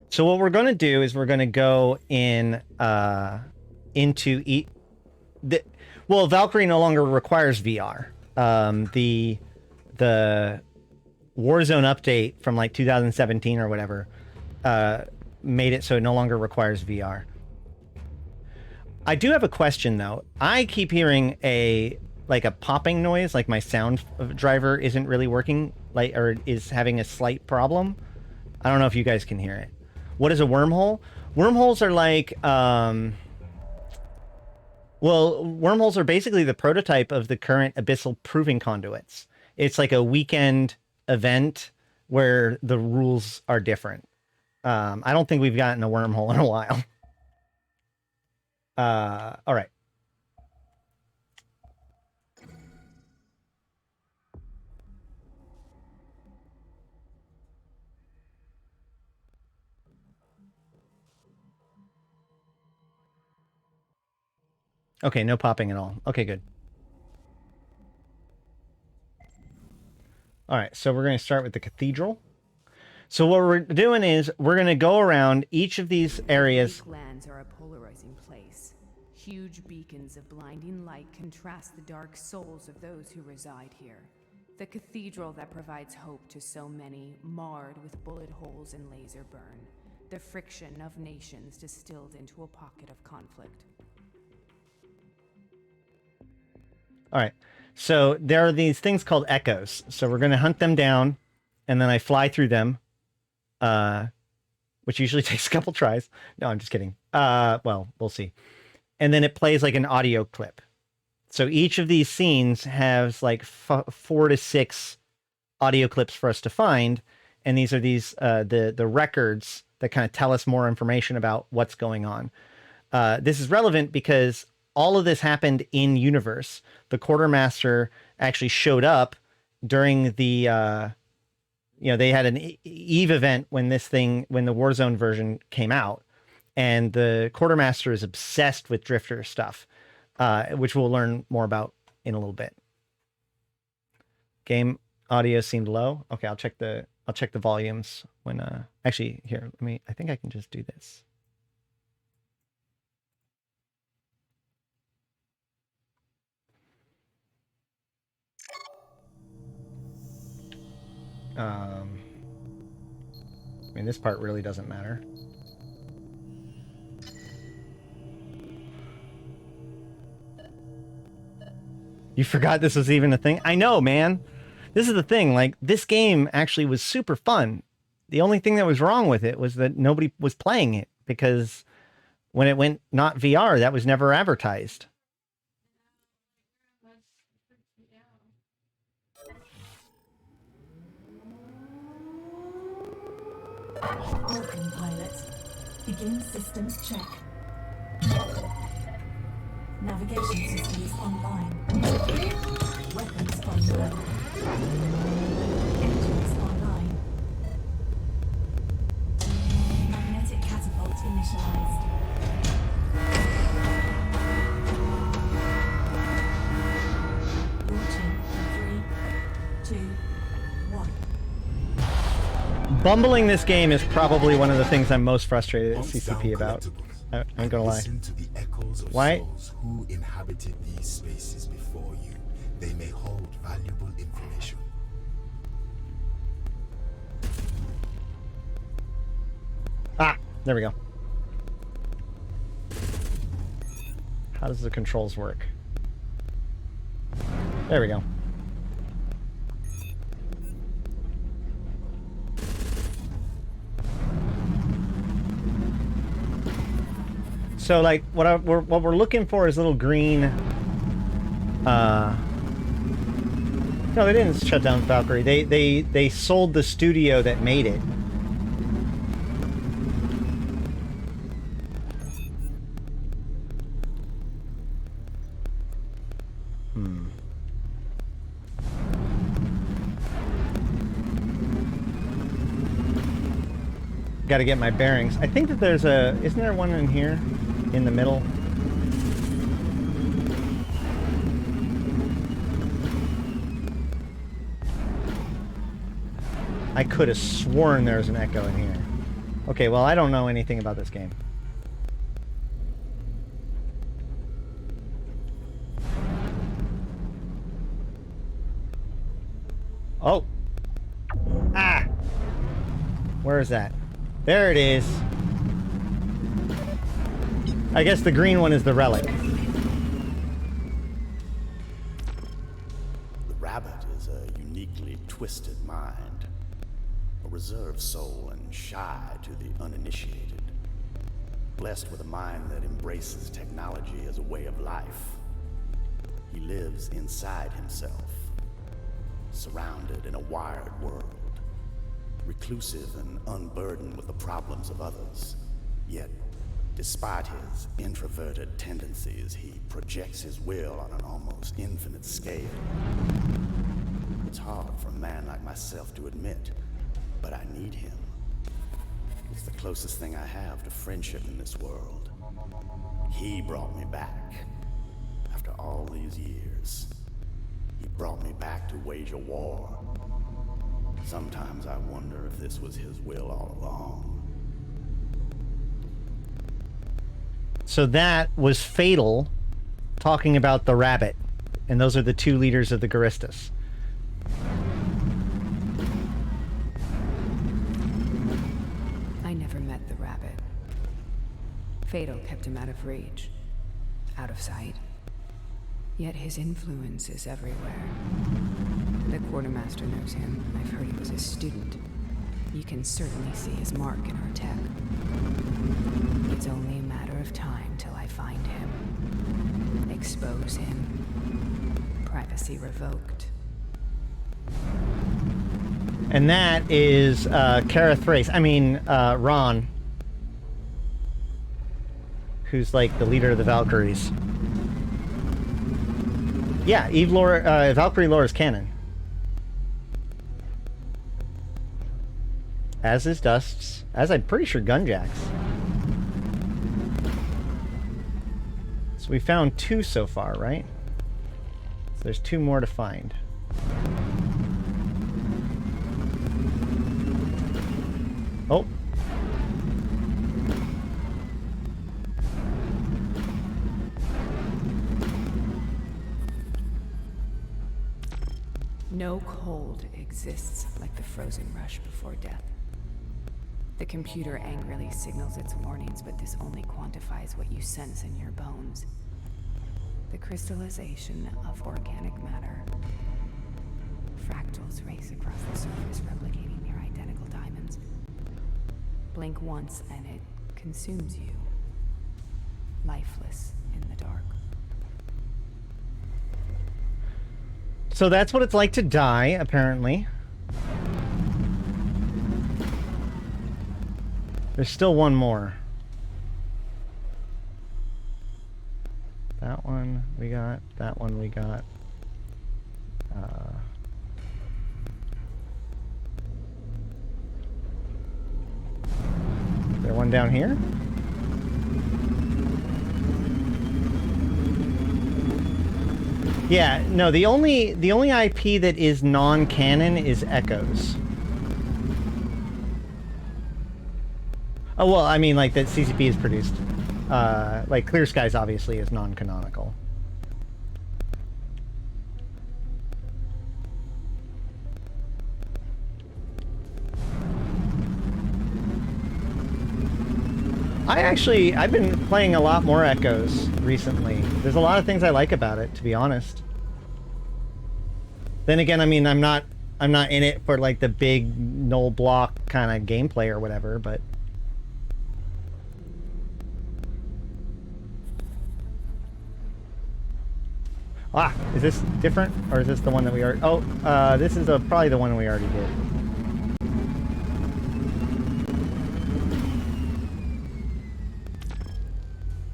So what we're going to do is we're going to go in into well, Valkyrie no longer requires VR. The Warzone update from like 2017 or whatever made it so it no longer requires VR. I do have a question though. I keep hearing a popping noise, like my sound driver isn't really working, or is having a slight problem. I don't know if you guys can hear it. What is a wormhole? Wormholes are like, well, wormholes are basically the prototype of the current abyssal proving conduits. It's like a weekend event where the rules are different. I don't think we've gotten a wormhole in a while. All right. Okay, no popping at all. Okay, good. All right, so we're going to start with the Cathedral. So what we're doing is we're going to go around each of these areas. Lands are a polarizing place. Huge beacons of blinding light contrast the dark souls of those who reside here. The cathedral that provides hope to so many, marred with bullet holes and laser burn. The friction of nations distilled into a pocket of conflict. All right, so there are these things called echoes. So we're going to hunt them down, and then I fly through them, which usually takes a couple tries. No, I'm just kidding. Well, we'll see. And then it plays like an audio clip. So each of these scenes has like 4 to 6 audio clips for us to find, and these are the records that kind of tell us more information about what's going on. This is relevant because all of this happened in universe. The Quartermaster actually showed up during the, they had an EVE event when the Warzone version came out, and the Quartermaster is obsessed with Drifter stuff, which we'll learn more about in a little bit. Game audio seemed low. Okay, I'll check the volumes when actually here, I think I can just do this. This part really doesn't matter. You forgot this was even a thing? I know, man. This is the thing. Like, this game actually was super fun. The only thing that was wrong with it was that nobody was playing it, because when it went not VR, that was never advertised. Welcome, pilot. Begin systems check. Navigation systems online. Weapons online. Engines online. Magnetic catapult initialized. Launching in 3, 2, 1. Bumbling this game is probably one of the things I'm most frustrated at CCP about. I'm gonna lie. Listen to the echoes of Why? souls who inhabited these spaces before you. They may hold valuable information. Ah, there we go. How does the controls work? There we go. So, like, what we're looking for is little green. No, they didn't shut down Valkyrie. They sold the studio that made it. Got to get my bearings. I think that there's isn't there one in here? In the middle. I could have sworn there was an echo in here. Okay, well, I don't know anything about this game. Oh! Ah! Where is that? There it is. I guess the green one is the relic. The rabbit is a uniquely twisted mind. A reserved soul and shy to the uninitiated. Blessed with a mind that embraces technology as a way of life. He lives inside himself, surrounded in a wired world. Reclusive and unburdened with the problems of others. Yet, despite his introverted tendencies, he projects his will on an almost infinite scale. It's hard for a man like myself to admit, but I need him. It's the closest thing I have to friendship in this world. He brought me back. After all these years, he brought me back to wage a war. Sometimes I wonder if this was his will all along. So that was Fatal talking about the rabbit. And those are the two leaders of the Garistas. I never met the rabbit. Fatal kept him out of reach, out of sight. Yet his influence is everywhere. The Quartermaster knows him. I've heard he was his student. You can certainly see his mark in our tech. It's only a matter of time till I find him. Expose him. Privacy revoked. And that is Ron. Who's like the leader of the Valkyries. Yeah, Valkyrie lore is canon. As is Dust's. As I'm pretty sure Gunjack's. So we found 2 so far, right? So there's 2 more to find. Oh. No cold exists like the frozen rush before death. The computer angrily signals its warnings, but this only quantifies what you sense in your bones. The crystallization of organic matter. Fractals race across the surface, replicating near identical diamonds. Blink once and it consumes you. Lifeless in the dark. So that's what it's like to die, apparently. There's still one more. That one we got. That one we got. Is there one down here? Yeah, no, the only IP that is non-canon is Echoes. Oh, well, I mean, like, that CCP is produced. Like, Clear Skies obviously is non-canonical. I've been playing a lot more Echoes recently. There's a lot of things I like about it, to be honest. Then again, I mean, I'm not in it for, like, the big null block kind of gameplay or whatever, but... Ah, is this different? Or is this the one that we already... Oh, this is probably the one we already did.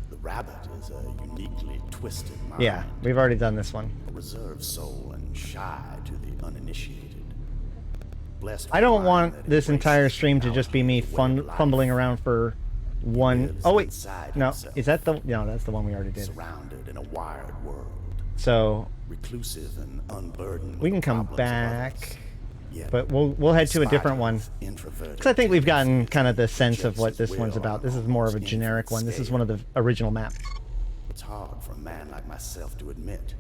The rabbit is a uniquely twisted mind. Yeah, we've already done this one. A reserved soul and shy to the uninitiated. Blessed I don't want this entire stream to just be me fumbling around for one... Oh, wait. No, is that the... No, that's the one we already did. Surrounded in a wired world. So... Reclusive and unburdened. We can come back. Yet But we'll head to a different one. Introverted. Because I think we've gotten kind of the sense of what this one's about. This is more of a generic one. This is one of the original maps. It's hard for a man like myself to admit,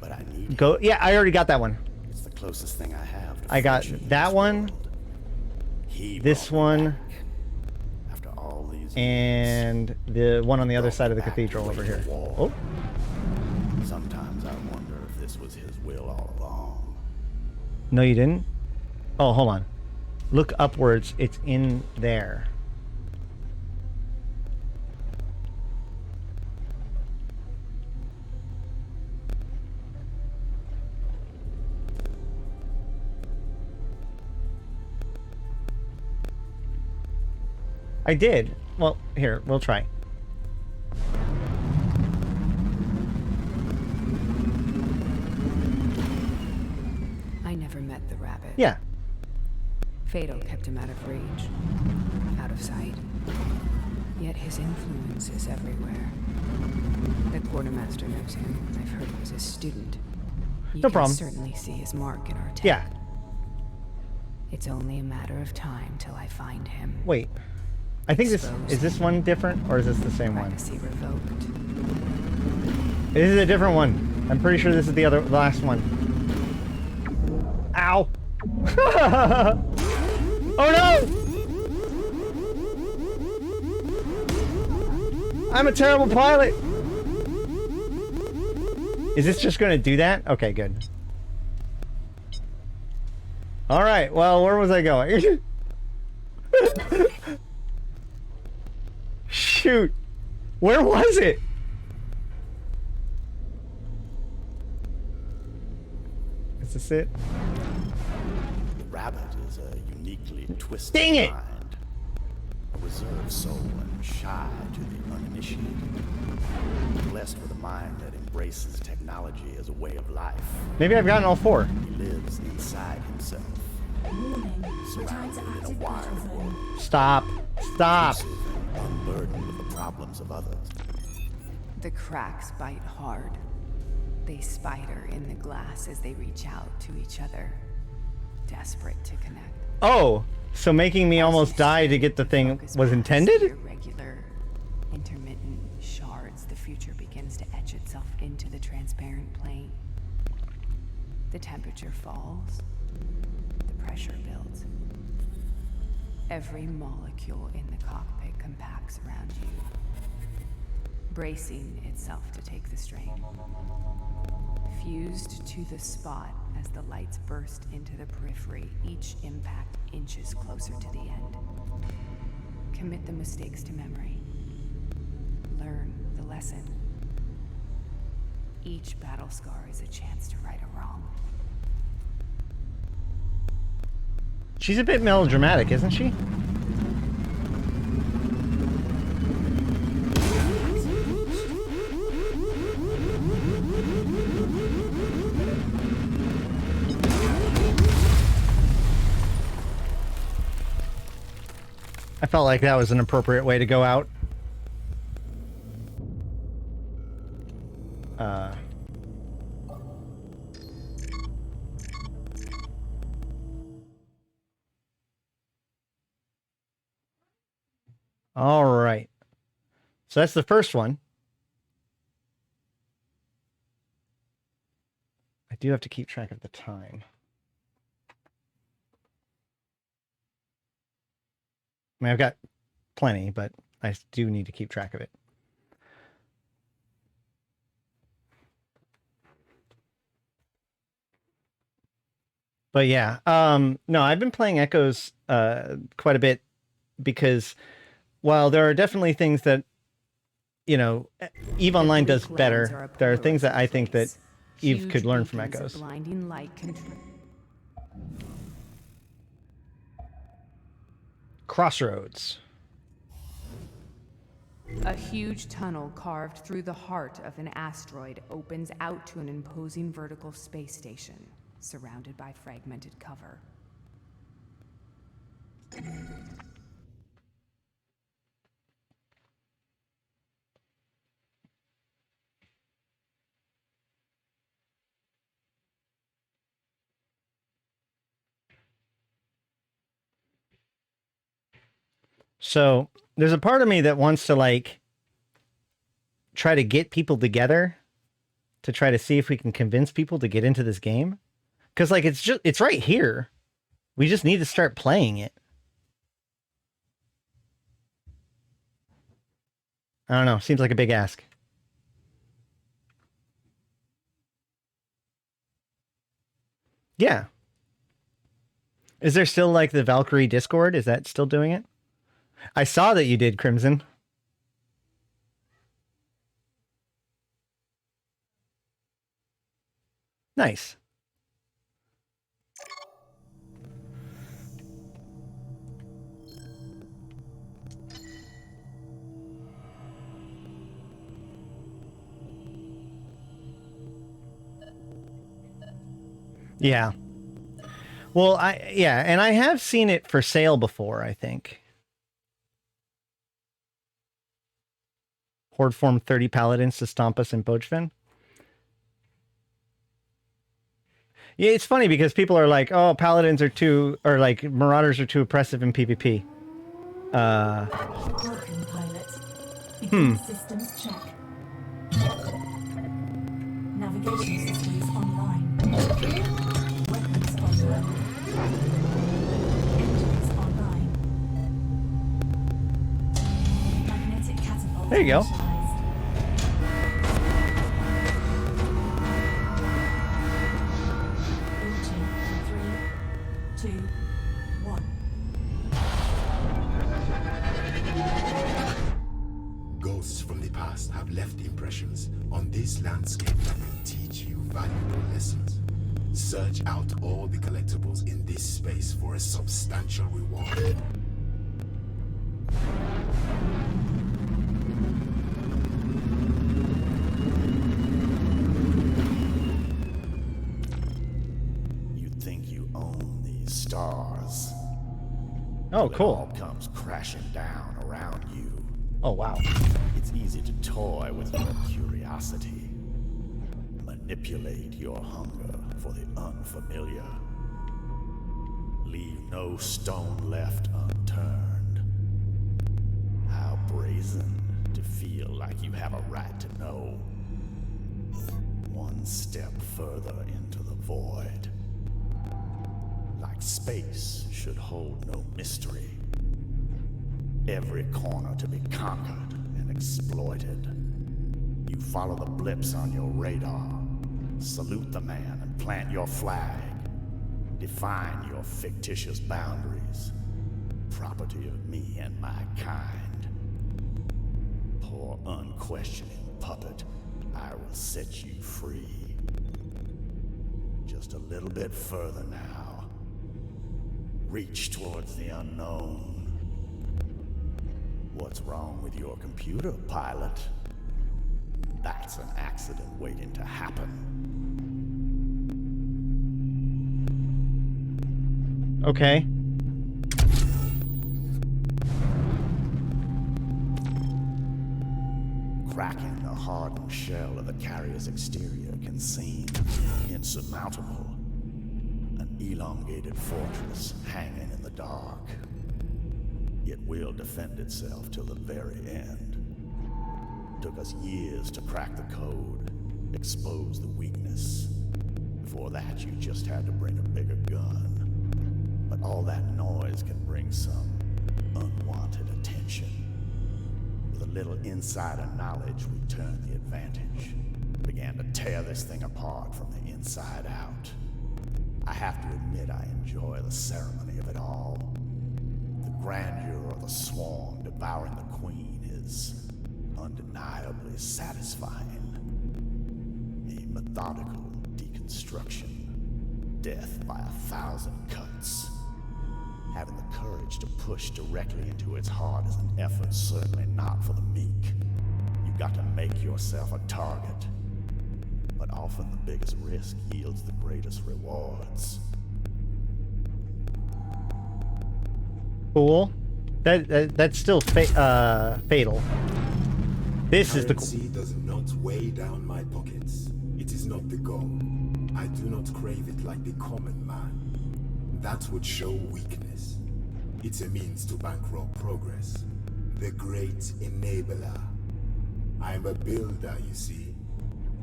but I need Go. him. Yeah, I already got that one. It's the closest thing I have to I got friendship in that this one, world. He this brought me one, back. After all these and the one on the other brought side of me the back cathedral to over wage here. a war. Oh, Sometimes I wonder if this was his will all along. no, you didn't. Oh, hold on. Look upwards. It's in there. I did. Well, here, we'll try. I never met the rabbit. Yeah. Fatal kept him out of reach, out of sight. Yet his influence is everywhere. The quartermaster knows him. I've heard he was a student. You No can problem. certainly see his mark in our tech. Yeah. It's only a matter of time till I find him. Wait. I think this is this one different or is this the same one? Privacy revoked. This is a different one. I'm pretty sure this is the last one. Ow! Oh no! I'm a terrible pilot. Is this just going to do that? Okay, good. All right. Well, where was I going? Shoot. Where was it? Is this it? The rabbit is a uniquely twisted Dang it! mind. A reserved soul and shy to the uninitiated. Blessed with a mind that embraces technology as a way of life. Maybe I've gotten all four. He lives inside himself, Warning. Return to surrounded in a active wild battle world, zone. Stop. Stop. inclusive and unburdened with the problems of others. The cracks bite hard. They spider in the glass as they reach out to each other, desperate to connect. Oh, so making me almost die to get the thing Focus was past intended? Irregular, intermittent shards. The future begins to etch itself into the transparent plane. The temperature falls. The pressure builds. Every molecule in the cockpit compacts around you, bracing itself to take the strain. Fused to the spot as the lights burst into the periphery, each impact inches closer to the end. Commit the mistakes to memory. Learn the lesson. Each battle scar is a chance to right a wrong. She's a bit melodramatic, isn't she? I felt like that was an appropriate way to go out. All right. So that's the first one. I do have to keep track of the time. I mean, I've got plenty, but I do need to keep track of it. But yeah, no, I've been playing Echoes quite a bit because while there are definitely things that, you know, EVE Online does better, there are things that I think that EVE could learn from Echoes. Blinding light Crossroads. A huge tunnel carved through the heart of an asteroid opens out to an imposing vertical space station, surrounded by fragmented cover. So there's a part of me that wants to like try to get people together to try to see if we can convince people to get into this game. Because like it's right here. We just need to start playing it. I don't know. Seems like a big ask. Yeah. Is there still like the Valkyrie Discord? Is that still doing it? I saw that you did, Crimson. Nice. Yeah. Well, and I have seen it for sale before, I think. Horde form 30 paladins to stomp us in Bojven. Yeah, it's funny because people are like, oh, paladins are too, or like marauders are too oppressive in PvP. Welcome, pilot. Begin systems check. Navigation systems online. Weapons online. Engines online. Magnetic catapult. There you go. initialized. Launching in 3, 2, 1. Ghosts from the past have left impressions on this landscape that will teach you valuable lessons. Search out all the collectibles in this space for a substantial reward. You think you own these stars. Oh, It cool. all comes crashing down around you. Oh, wow. It's easy to toy with your curiosity. Manipulate your hunger for the unfamiliar. Leave no stone left unturned. How brazen to feel like you have a right to know. One step further into the void. Like space should hold no mystery. Every corner to be conquered and exploited. You follow the blips on your radar. Salute the man and plant your flag. Define your fictitious boundaries. Property of me and my kind. Poor unquestioning puppet, I will set you free. Just a little bit further now. Reach towards the unknown. What's wrong with your computer, pilot? That's an accident waiting to happen. Okay. Cracking the hardened shell of the carrier's exterior can seem insurmountable. An elongated fortress hanging in the dark. It will defend itself till the very end. Took us years to crack the code, expose the weakness. Before that, you just had to bring a bigger gun. But all that noise can bring some unwanted attention. With a little insider knowledge, we turned the advantage. Began to tear this thing apart from the inside out. I have to admit I enjoy the ceremony of it all. The grandeur of the swarm devouring the queen is undeniably satisfying. A methodical deconstruction. Death by 1,000 cuts. Having the courage to push directly into its heart is an effort certainly not for the meek. You've got to make yourself a target. But often the biggest risk yields the greatest rewards. Cool. That's still fatal. This is the Currency does not weigh down my pockets. It is not the goal. I do not crave it like the common man. That would show weakness. It's a means to bankroll progress. The great enabler. I'm a builder, you see.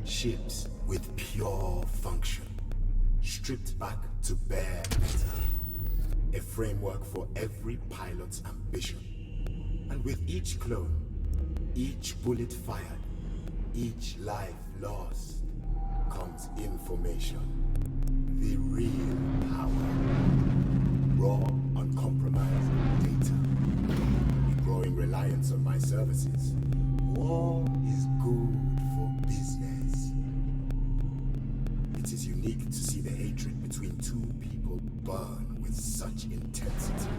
Ships with pure function. Stripped back to bare metal. A framework for every pilot's ambition. And with each clone, each bullet fired, each life lost, comes information. The real power. Raw, uncompromised data. The growing reliance on my services. War is good for business. It is unique to see the hatred between two people burn with such intensity.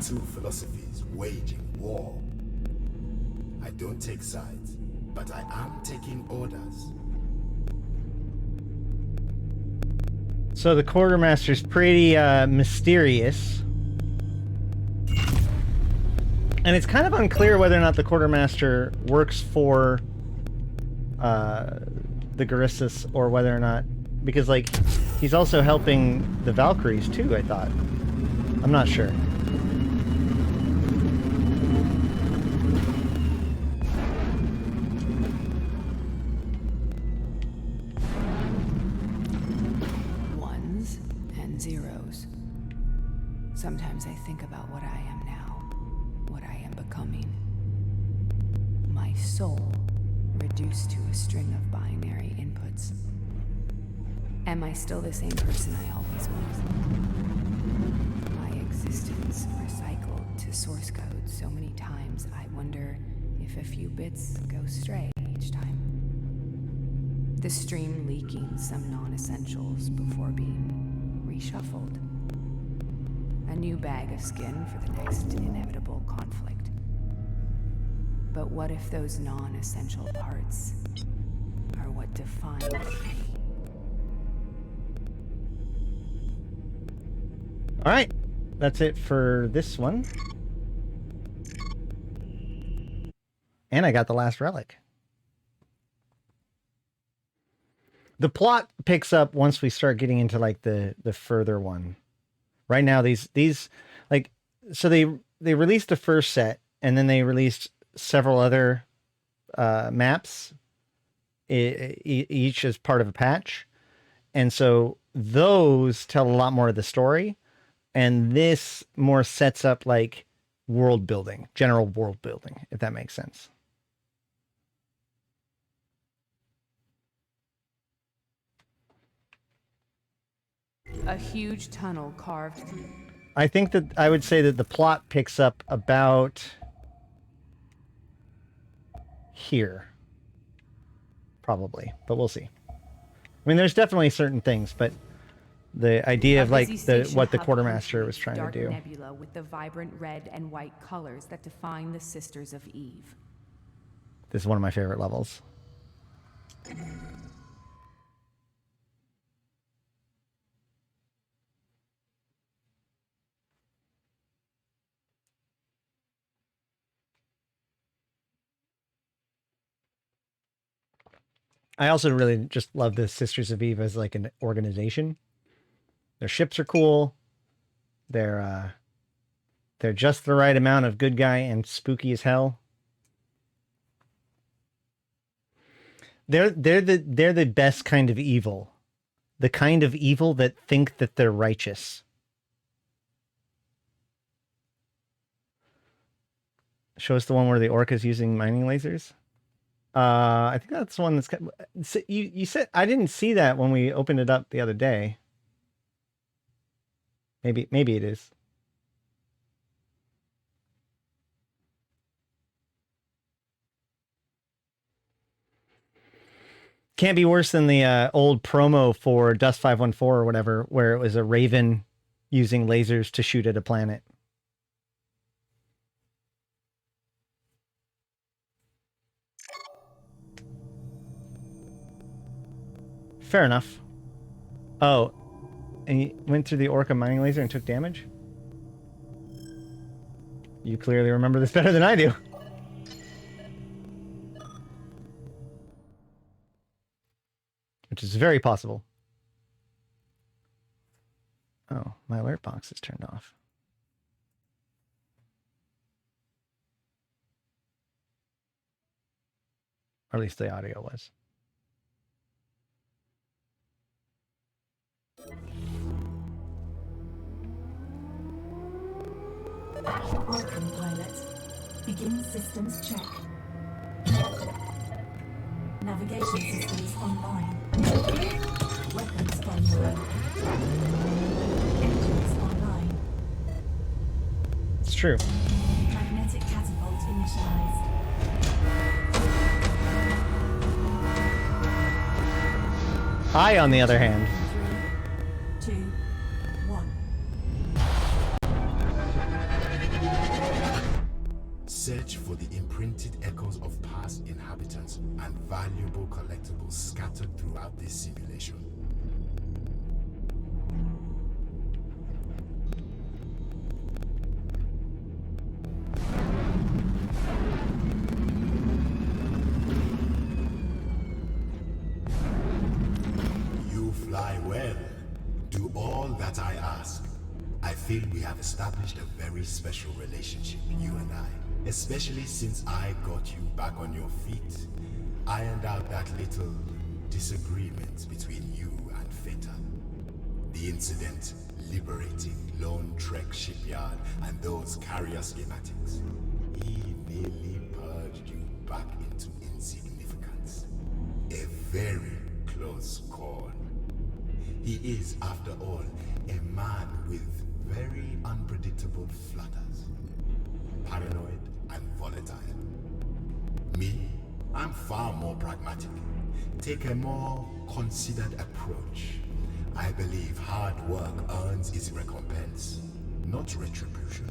Two philosophies waging war. I don't take sides, but I am taking orders. So the Quartermaster's pretty mysterious. And it's kind of unclear whether or not the Quartermaster works for the Garistas or whether or not... Because, like, he's also helping the Valkyries, too, I thought. I'm not sure. Ones and zeros. Sometimes I think about what I am now, what I am becoming. My soul reduced to a string of binary inputs. Am I still the same person I always was? My existence recycled to source code so many times I wonder if a few bits go stray each time. The stream leaking some non-essentials before being reshuffled. A new bag of skin for the next inevitable conflict. But what if those non-essential parts are what define me? All right, that's it for this one. And I got the last relic. The plot picks up once we start getting into like the further one. Right now, these like, so they released the first set and then they released several other maps, each as part of a patch. And so those tell a lot more of the story. And this more sets up like world building, general world building, if that makes sense. A huge tunnel carved through. I think that I would say that the plot picks up about here. Probably, but we'll see. I mean, there's definitely certain things, but the idea of like what the Quartermaster was trying to do. Nebula with the vibrant red and white colors that define the Sisters of Eve. This is one of my favorite levels. I also really just love the Sisters of Eve as like an organization. Their ships are cool. They're just the right amount of good guy and spooky as hell. They're the best kind of evil. The kind of evil that think that they're righteous. Show us the one where the orc is using mining lasers. I think that's the one that's... You said... I didn't see that when we opened it up the other day. Maybe it is. Can't be worse than the old promo for Dust 514 or whatever, where it was a raven using lasers to shoot at a planet. Fair enough. Oh, and you went through the Orca mining laser and took damage? You clearly remember this better than I do. Which is very possible. Oh, my alert box is turned off. Or at least the audio was. Welcome, pilot. Begin systems check. Navigation systems online. Weapons online. Engines online. It's true. Magnetic catapult initialized. I, on the other hand, 3, 2, 1. Search for the imprinted echoes of past inhabitants and valuable collectibles scattered throughout this simulation. You fly well. Do all that I ask. I feel we have established a very special relationship, you and I. Especially since I got you back on your feet. Ironed out that little disagreement between you and Fayssal. The incident liberating Lone Trek Shipyard and those carrier schematics. He nearly purged you back into insignificance. A very close call. He is, after all, a man with very unpredictable flutters. Paranoid and volatile. Me, I'm far more pragmatic. Take a more considered approach. I believe hard work earns its recompense, not retribution.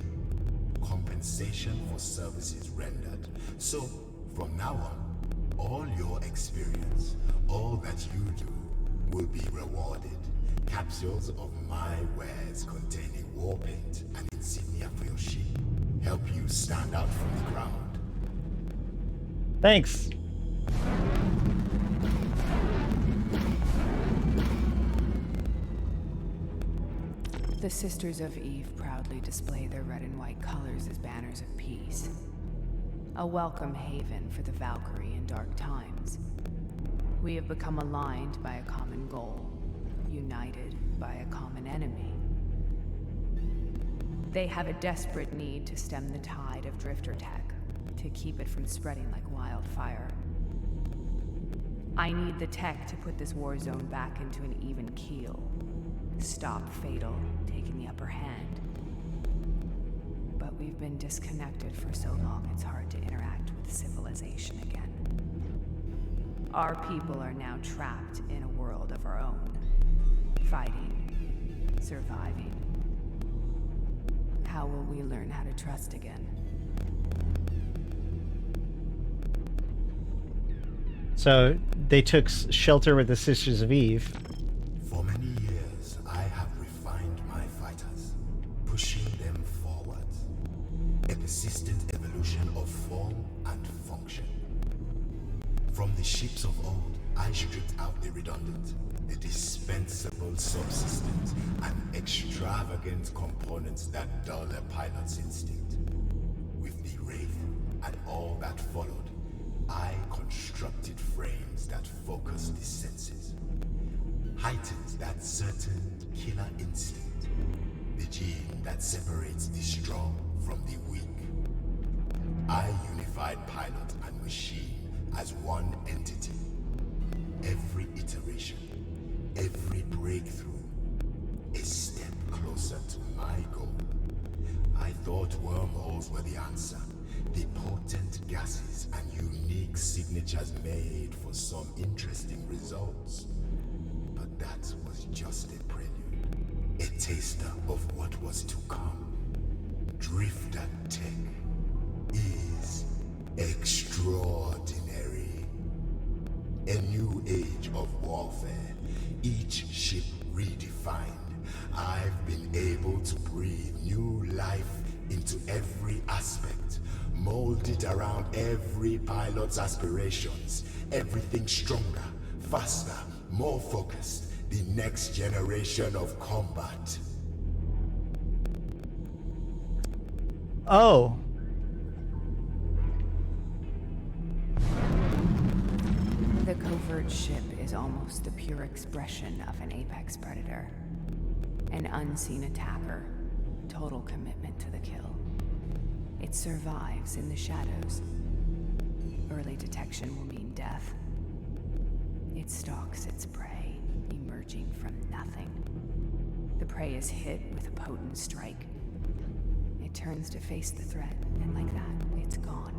Compensation for services rendered. So, from now on, all your experience, all that you do, will be rewarded. Capsules of my wares containing war paint and insignia for your ship help you stand out from the crowd. thanks. The Sisters of Eve proudly display their red and white colors as banners of peace. A welcome haven for the Valkyrie in dark times. We have become aligned by a common goal, united by a common enemy. They have a desperate need to stem the tide of drifter tech, to keep it from spreading like wildfire. I need the tech to put this war zone back into an even keel. Stop Fatal taking the upper hand. But we've been disconnected for so long it's hard to interact with civilization again. Our people are now trapped in a world of our own. Fighting, surviving. How will we learn how to trust again? So they took shelter with the Sisters of Eve. For many years, I have refined my fighters, pushing them forward. A persistent evolution of form and function. From the ships of old, I stripped out the redundant, the dispensable subsystems, and extravagant components that dull a pilot's instinct. With the Wraith and all that followed, I constructed frames that focus the senses, heightened that certain killer instinct, the gene that separates the strong from the weak. I unified pilot and machine as one entity. Every iteration, every breakthrough, a step closer to my goal. I thought wormholes were the answer, the potent gases and unique signatures made for some interesting results. But that was just a prelude, a taster of what was to come. Drifter tech is extraordinary. A new age of warfare, each ship redefined. I've been able to breathe new life into every aspect, mold it around every pilot's aspirations. Everything stronger, faster, more focused. The next generation of combat. Oh. The covert ship is almost the pure expression of an apex predator. An unseen attacker. Total commitment to the kill. It survives in the shadows. Early detection will mean death. It stalks its prey, emerging from nothing. The prey is hit with a potent strike. It turns to face the threat, and like that, it's gone.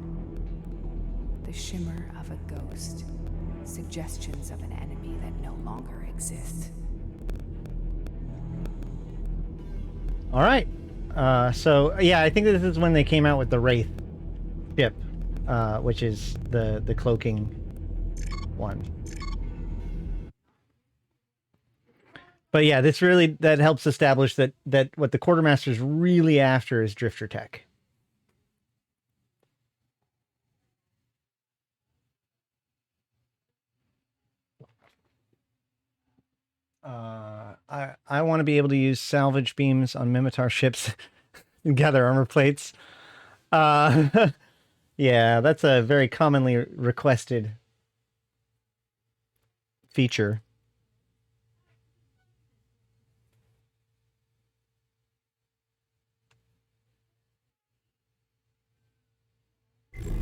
The shimmer of a ghost. Suggestions of an enemy that no longer exists. All right. So yeah, I think this is when they came out with the Wraith ship, which is the cloaking one. But yeah, this really that helps establish that what the Quartermaster's really after is drifter tech. I want to be able to use salvage beams on Mimitar ships and gather armor plates. Yeah, that's a very commonly requested feature.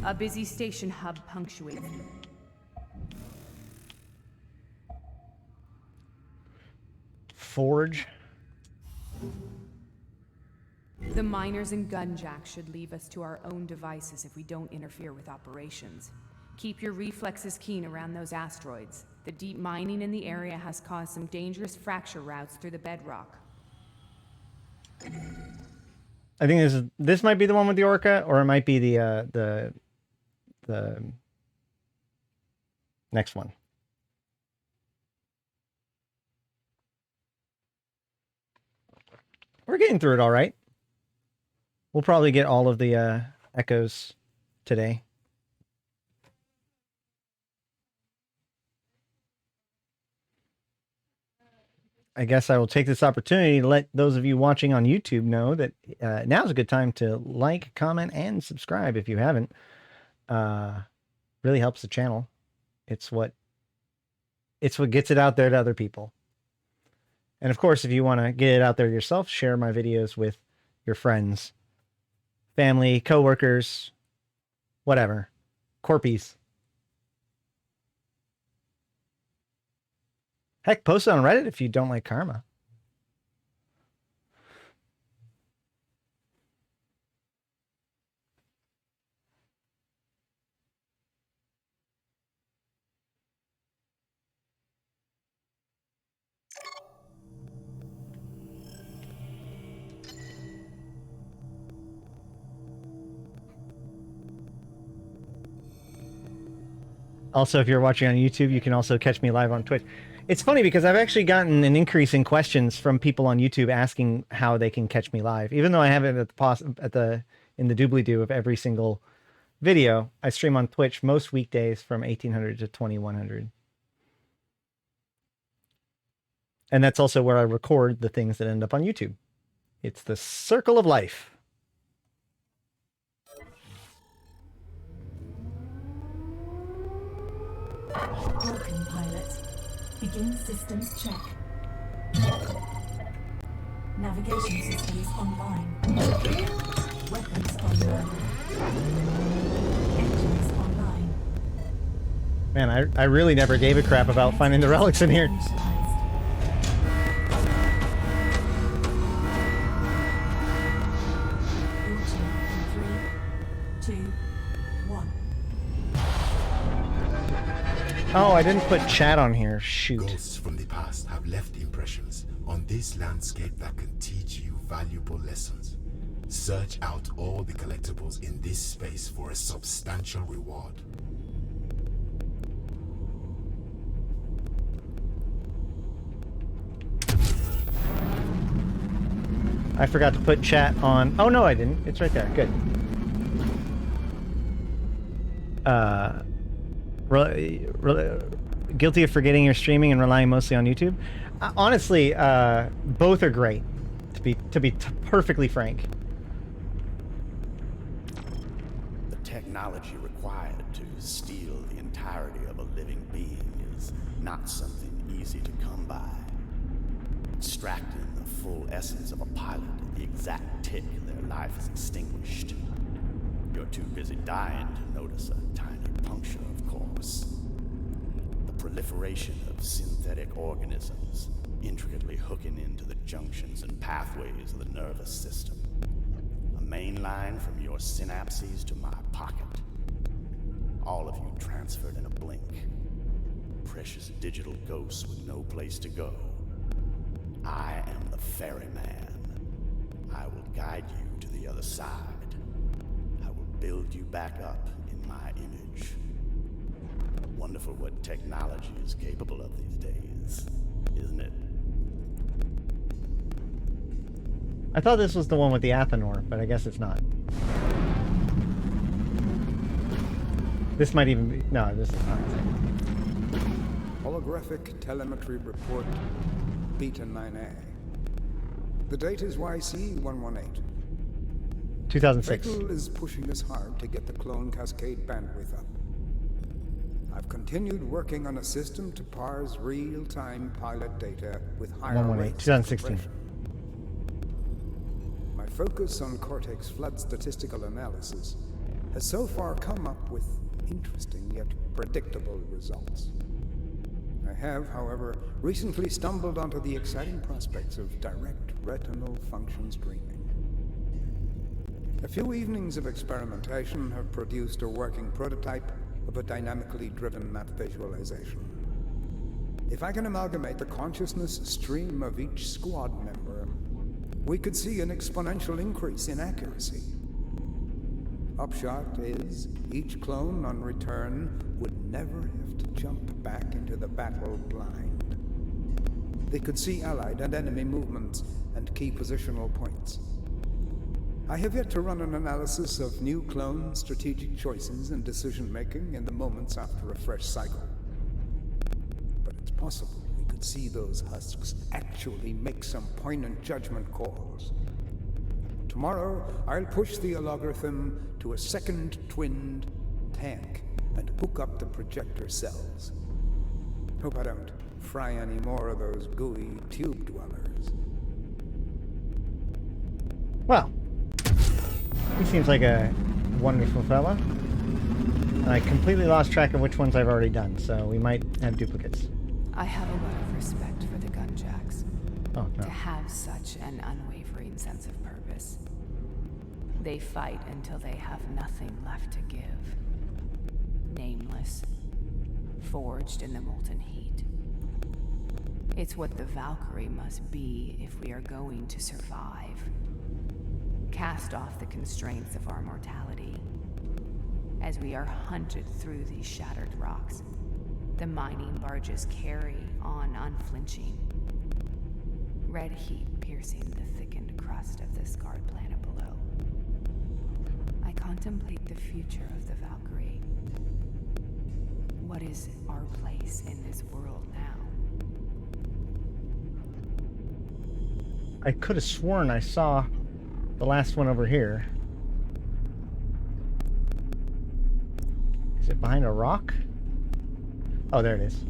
A busy station hub punctuates. Forge. The miners and gunjacks should leave us to our own devices if we don't interfere with operations. Keep your reflexes keen around those asteroids. The deep mining in the area has caused some dangerous fracture routes through the bedrock. I think this might be the one with the Orca, or it might be the next one. We're getting through it all right. We'll probably get all of the echoes today. I guess I will take this opportunity to let those of you watching on YouTube know that now's a good time to like, comment, and subscribe if you haven't. Really helps the channel. It's what gets it out there to other people. And of course, if you want to get it out there yourself, share my videos with your friends, family, coworkers, whatever, corpies. Heck, post it on Reddit if you don't like karma. Also, if you're watching on YouTube, you can also catch me live on Twitch. It's funny because I've actually gotten an increase in questions from people on YouTube asking how they can catch me live. Even though I have it in the doobly-doo of every single video, I stream on Twitch most weekdays from 1800 to 2100. And that's also where I record the things that end up on YouTube. It's the circle of life. Welcome, pilot. Begin systems check. Navigation systems online. Weapons online. Engines online. Man, I really never gave a crap about finding the relics in here. Oh, I didn't put chat on here. Shoot. Ghosts from the past have left impressions on this landscape that can teach you valuable lessons. Search out all the collectibles in this space for a substantial reward. I forgot to put chat on. Oh, no, I didn't. It's right there. Good. Guilty of forgetting you're streaming and relying mostly on YouTube. Honestly, both are great. To be perfectly frank. The technology technology required to steal the entirety of a living being is not something easy to come by. Extracting the full essence of a pilot at the exact tick their life is extinguished. You're too busy dying to notice a tiny puncture, of course. The proliferation of synthetic organisms intricately hooking into the junctions and pathways of the nervous system. A main line from your synapses to my pocket. All of you transferred in a blink. Precious digital ghosts with no place to go. I am the ferryman. I will guide you to the other side. I will build you back up in my image. Wonderful what technology is capable of these days, isn't it? I thought this was the one with the Athanor, but I guess it's not. This might even be... No, this is not. Holographic telemetry report Beta 9A. The date is YC118. 2006. Fayssal is pushing us hard to get the clone cascade bandwidth up. I've continued working on a system to parse real-time pilot data with higher 118, rates 2016. of compression. My focus on Cortex flood statistical analysis has so far come up with interesting yet predictable results. I have, however, recently stumbled onto the exciting prospects of direct retinal function streaming. A few evenings of experimentation have produced a working prototype of a dynamically driven map visualization. If I can amalgamate the consciousness stream of each squad member, we could see an exponential increase in accuracy. Upshot is, each clone on return would never have to jump back into the battle blind. They could see allied and enemy movements and key positional points. I have yet to run an analysis of new clone strategic choices and decision-making in the moments after a fresh cycle. But it's possible we could see those husks actually make some poignant judgment calls. Tomorrow, I'll push the algorithm to a second twinned tank and hook up the projector cells. Hope I don't fry any more of those gooey tube dwellers. Well, he seems like a wonderful fella. I completely lost track of which ones I've already done, so we might have duplicates. I have a lot of respect for the Gunjacks. Oh, no. To have such an unwavering sense of purpose. They fight until they have nothing left to give. Nameless. Forged in the molten heat. It's what the Valkyrie must be if we are going to survive. Cast off the constraints of our mortality. As we are hunted through these shattered rocks, the mining barges carry on unflinching. Red heat piercing the thickened crust of the scarred planet below. I contemplate the future of the Valkyrie. What is our place in this world now? I could have sworn I saw the last one over here. Is it behind a rock? Oh, there it is.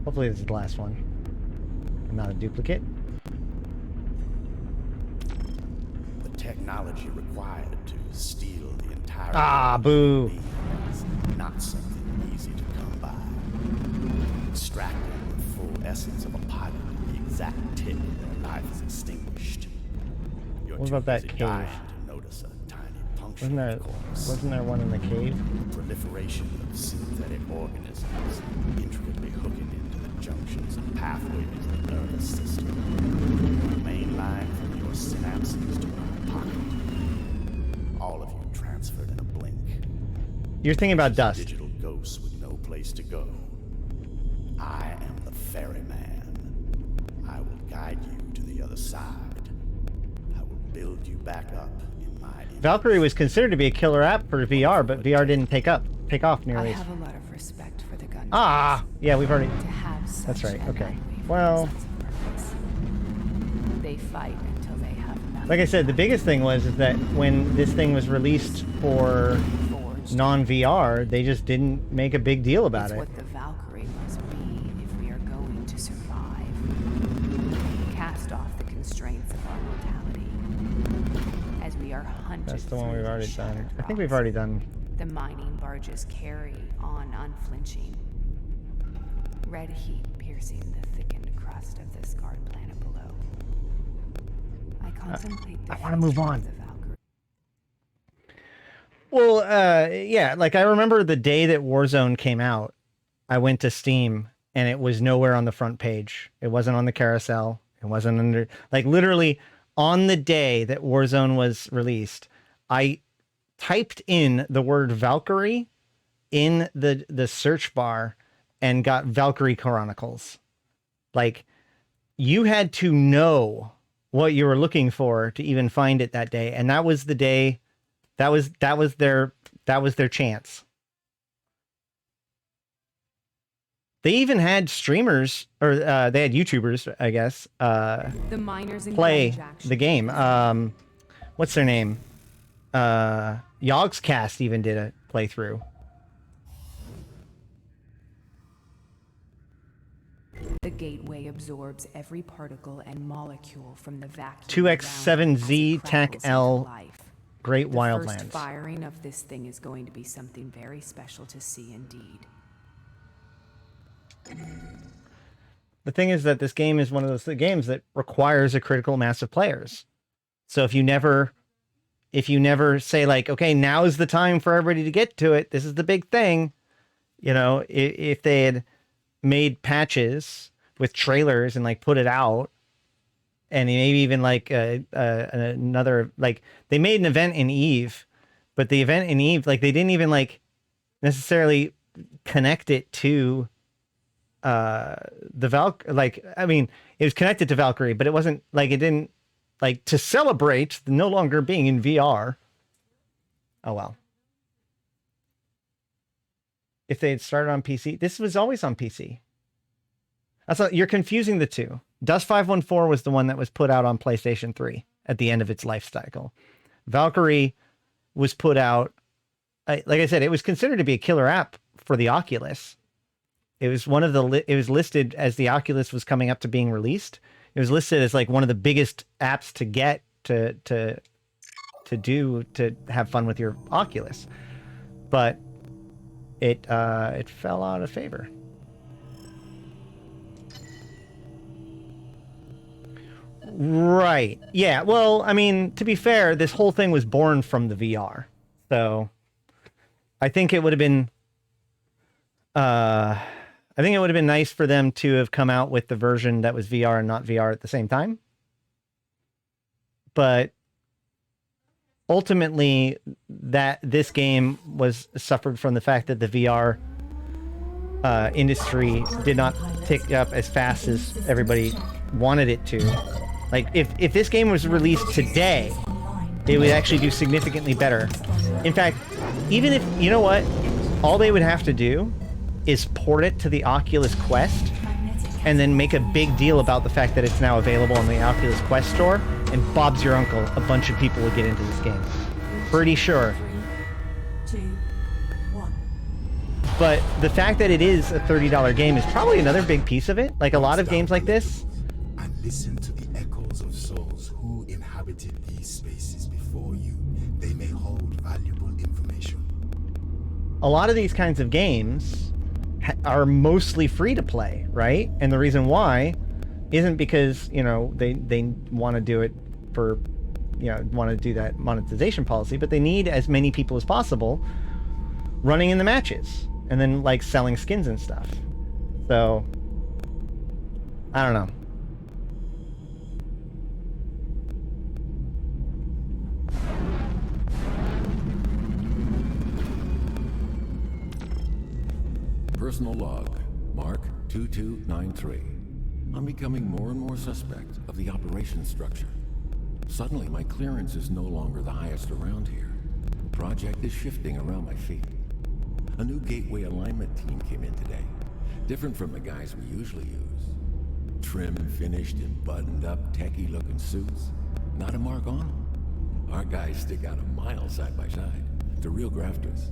Hopefully this is the last one. And not a duplicate. The technology required to steal the entire... Ah, boo! ...is not something easy to come by. Extracting the full essence of a pilot at the exact tick their life is extinguished. You're What too about that busy cave? dying to notice a tiny puncture, Wasn't there one in the cave? Proliferation of synthetic organisms intricately hooking into the junctions and pathways of the nervous system. The main line from your synapses to my pocket. All of you transferred in a blink. You're thinking about dust. Digital ghosts with no place to go. I am the ferryman. I will guide you to the other side. I will build you back up in my image. Valkyrie was considered to be a killer app for VR, but VR didn't take off I nearly. have a lot of respect for the Gunjacks. Ah, yeah, we've already. To have such That's right, an okay. unwavering Well, sense of purpose. They fight until they have nothing. like I said, the biggest thing was is that when this thing was released for non-VR, they just didn't make a big deal about It's it. what the Valkyrie must be if we are going to survive. Cast off the constraints of our mortality. As we are hunted That's the one we've through already done. shattered I think we've rocks, already done. the mining barges carry on unflinching. Red heat piercing the thickened crust of the scarred planet below. I contemplate the I wanna move future of on. the Valkyrie. Well, yeah, like I remember the day that Warzone came out, I went to Steam and it was nowhere on the front page. It wasn't on the carousel. It wasn't under, like literally on the day that Warzone was released, I typed in the word Valkyrie in the search bar and got Valkyrie Chronicles. Like, you had to know what you were looking for to even find it that day, and that was the day. That was their chance. They even had streamers, or they had YouTubers, I guess, The miners in play Grendel the game. What's their name? Yogscast even did a playthrough. The gateway absorbs every particle and molecule from the vacuum. around it as it 2X7Z crackles TAC into L life. Great The first Wildlands. firing of this thing is going to be something very special to see indeed. The thing is that this game is one of those games that requires a critical mass of players. So if you never say like, okay, now is the time for everybody to get to it, this is the big thing, you know, if they had made patches with trailers and like put it out, and maybe even like another, like they made an event in EVE, but the event in EVE, like they didn't even like necessarily connect it to the like, I mean, it was connected to Valkyrie, but it wasn't like, it didn't like to celebrate the no longer being in VR. Oh well. If they had started on PC, this was always on PC. That's not, you're confusing the two. Dust 514 was the one that was put out on PlayStation 3 at the end of its life cycle. Valkyrie was put out, like I said, it was considered to be a killer app for the Oculus. It was one of the, it was listed as the Oculus was coming up to being released. It was listed as like one of the biggest apps to get to have fun with your Oculus. But it fell out of favor. Right. Yeah. Well, I mean, to be fair, this whole thing was born from the VR. So I think it would have been nice for them to have come out with the version that was VR and not VR at the same time. But ultimately, that this game was suffered from the fact that the VR industry did not pick up as fast as everybody wanted it to. Like, if this game was released today, it would actually do significantly better. In fact, even if, you know what, all they would have to do is port it to the Oculus Quest and then make a big deal about the fact that it's now available on the Oculus Quest store, and Bob's your uncle, a bunch of people would get into this game. Pretty sure. 3, 2, 1. But the fact that it is a $30 game is probably another big piece of it. Like a lot of games like this. And listen to the echoes of souls who inhabited these spaces before you. They may hold valuable information. A lot of these kinds of games are mostly free to play, right? And the reason why isn't because, you know, they want to do it for, you know, want to do that monetization policy, but they need as many people as possible running in the matches and then like selling skins and stuff. So I don't know. Personal log, Mark 2293. I'm becoming more and more suspect of the operations structure. Suddenly, my clearance is no longer the highest around here. The project is shifting around my feet. A new gateway alignment team came in today, different from the guys we usually use. Trim and finished in buttoned-up, techie-looking suits. Not a mark on them. Our guys stick out a mile side by side. They're real grafters.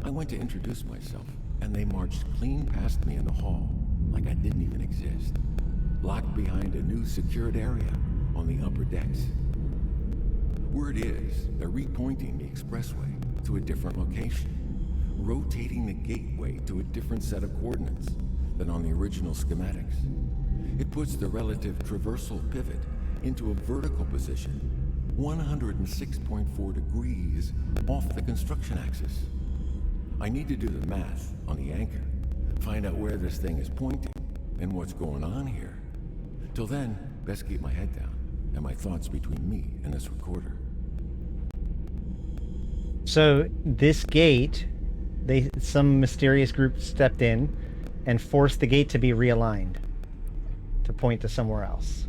I went to introduce myself, and they marched clean past me in the hall, like I didn't even exist. Locked behind a new secured area on the upper decks. Word is, they're repointing the expressway to a different location, rotating the gateway to a different set of coordinates than on the original schematics. It puts the relative traversal pivot into a vertical position 106.4 degrees off the construction axis. I need to do the math on the anchor, find out where this thing is pointing and what's going on here. Till then, best keep my head down and my thoughts between me and this recorder. So this gate, some mysterious group stepped in and forced the gate to be realigned to point to somewhere else.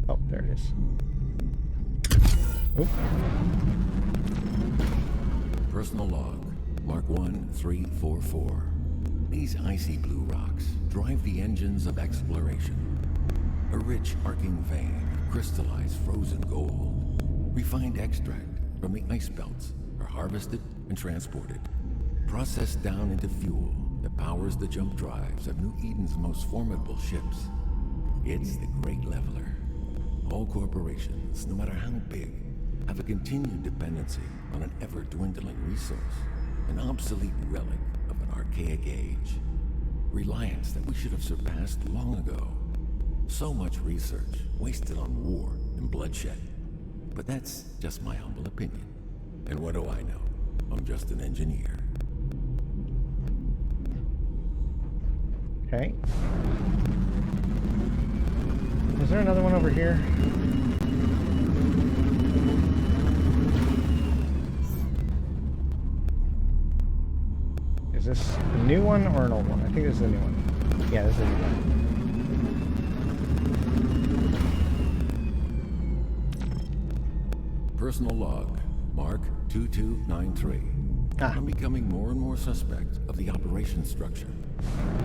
Oh, there it is. Oop. Personal log, Mark 1344. These icy blue rocks drive the engines of exploration. A rich arcing vein of crystallized frozen gold. Refined extract from the ice belts are harvested and transported. Processed down into fuel that powers the jump drives of New Eden's most formidable ships. It's the Great Leveler. All corporations, no matter how big, have a continued dependency on an ever-dwindling resource, an obsolete relic of an archaic age. Reliance that we should have surpassed long ago. So much research wasted on war and bloodshed. But that's just my humble opinion. And what do I know? I'm just an engineer. Okay. Is there another one over here? Is this a new one or an old one? I think this is a new one. Yeah, this is a new one. Personal log, Mark 2293. I'm becoming more and more suspect of the operation structure.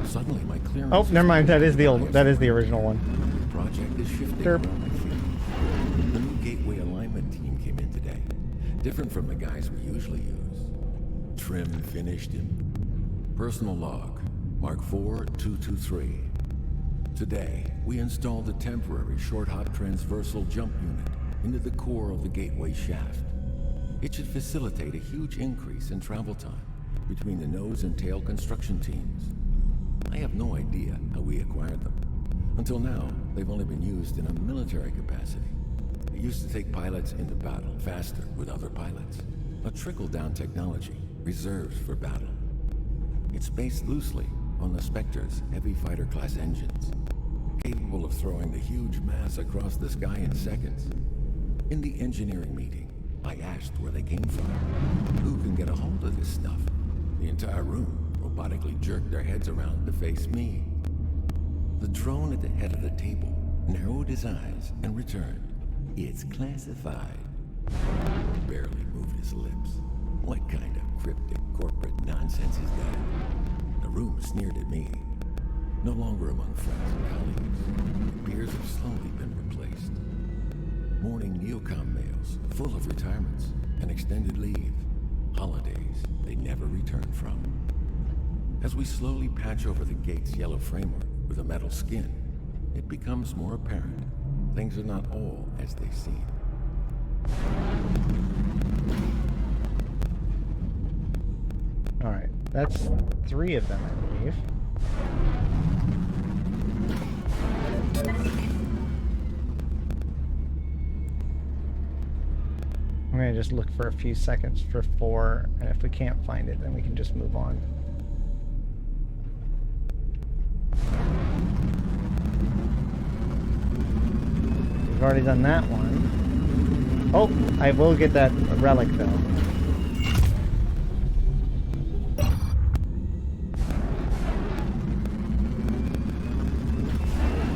Suddenly my clearance... Oh, never mind. That is the original one. The project is shifting Derp. around my feet. The new gateway alignment team came in today. Different from the guys we usually use. Trim finished him. Personal log, Mark 4223. Today, we installed a temporary short-hop transversal jump unit into the core of the gateway shaft. It should facilitate a huge increase in travel time between the nose and tail construction teams. I have no idea how we acquired them. Until now, they've only been used in a military capacity. It used to take pilots into battle faster with other pilots. A trickle-down technology reserved for battle. It's based loosely on the Spectre's heavy fighter class engines, capable of throwing the huge mass across the sky in seconds. In the engineering meeting, I asked where they came from. Who can get a hold of this stuff? The entire room robotically jerked their heads around to face me. The drone at the head of the table narrowed his eyes and returned. It's classified. He barely moved his lips. What kind of cryptic corporate nonsense is that? The room sneered at me. No longer among friends and colleagues. The peers have slowly been replaced. Morning neocom males, full of retirements and extended leave. Holidays they never return from. As we slowly patch over the gate's yellow framework with a metal skin, it becomes more apparent things are not all as they seem. Alright, that's 3 of them, I believe. I'm going to just look for a few seconds for 4, and if we can't find it, then we can just move on. We've already done that one. Oh, I will get that relic, though.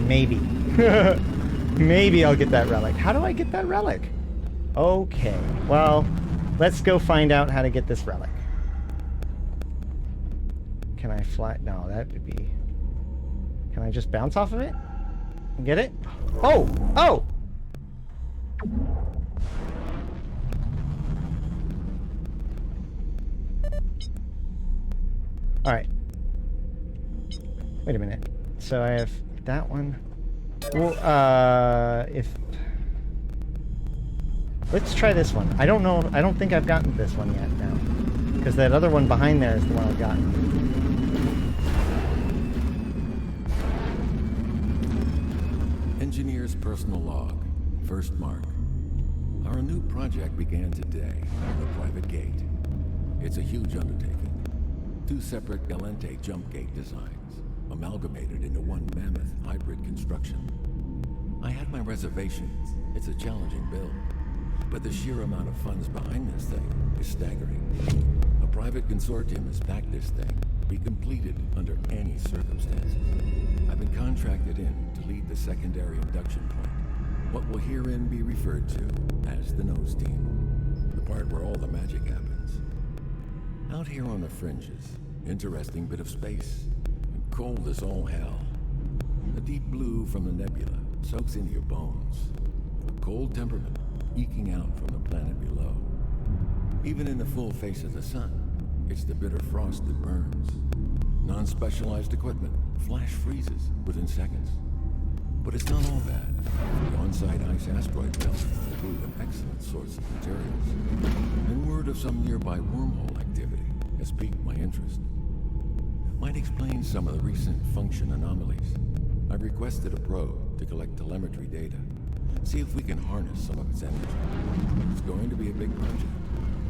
Maybe. Maybe I'll get that relic. How do I get that relic? Okay, well, let's go find out how to get this relic. Can I fly? No, that would be... Can I just bounce off of it? And get it? Oh! Oh! All right. Wait a minute. So I have that one. Well, if let's try this one. I don't know. I don't think I've gotten this one yet now, because that other one behind there is the one I've gotten. Engineer's personal log. First mark. Our new project began today on the private gate. It's a huge undertaking. 2 separate Elente jump gate designs, amalgamated into one mammoth hybrid construction. I had my reservations. It's a challenging build. But the sheer amount of funds behind this thing is staggering. A private consortium has backed this thing to be completed under any circumstances. I've been contracted in to lead the secondary induction point, what will herein be referred to as the nose team, the part where all the magic happens. Out here on the fringes, interesting bit of space, and cold as all hell. The deep blue from the nebula soaks into your bones. A cold temperament eking out from the planet below. Even in the full face of the sun, it's the bitter frost that burns. Non-specialized equipment flash freezes within seconds. But it's not all bad. The on-site ice asteroid belt will prove an excellent source of materials. And word of some nearby wormhole activity has piqued my interest. Might explain some of the recent function anomalies. I've requested a probe to collect telemetry data. See if we can harness some of its energy. It's going to be a big project.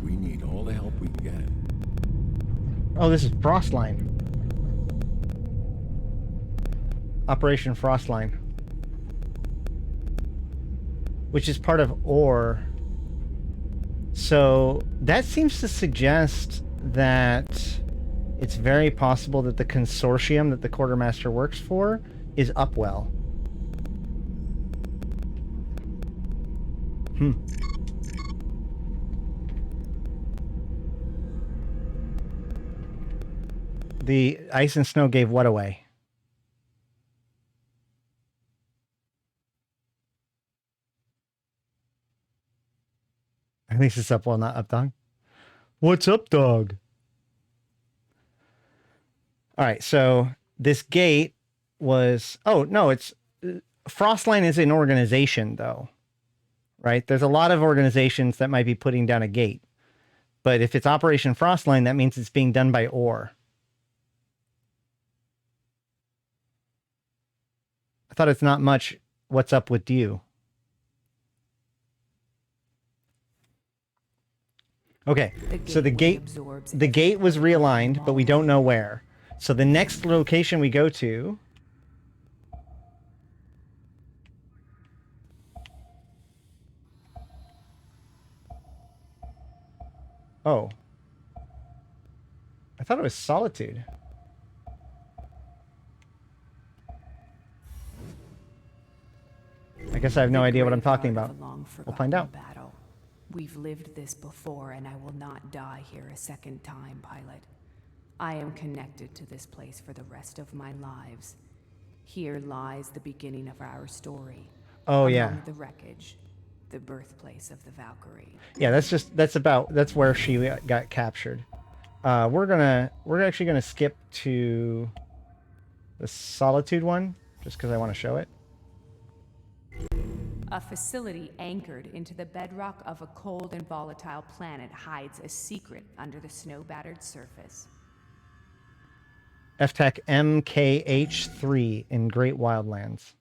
We need all the help we can get. Oh, this is Frostline. Operation Frostline. Which is part of ORE. So that seems to suggest that it's very possible that the consortium that the Quartermaster works for is Upwell. The ice and snow gave what away? At least it's Upwell, not Updog. What's up, dog? All right, so this gate was... Oh, no, it's... Frostline is an organization, though. Right? There's a lot of organizations that might be putting down a gate. But if it's Operation Frostline, that means it's being done by ORE. I thought it's not much what's up with you. Okay, so the gate was realigned, but we don't know where. So the next location we go to... Oh. I thought it was Solitude. I guess I have no idea what I'm talking about. We'll find out. Battle. We've lived this before, and I will not die here a second time, pilot. I am connected to this place for the rest of my lives. Here lies the beginning of our story. Oh, yeah. The wreckage, the birthplace of the Valkyrie. Yeah, that's where she got captured. We're actually gonna skip to the Solitude one, just because I want to show it. A facility anchored into the bedrock of a cold and volatile planet hides a secret under the snow-battered surface. FTech MKH3 in Great Wildlands.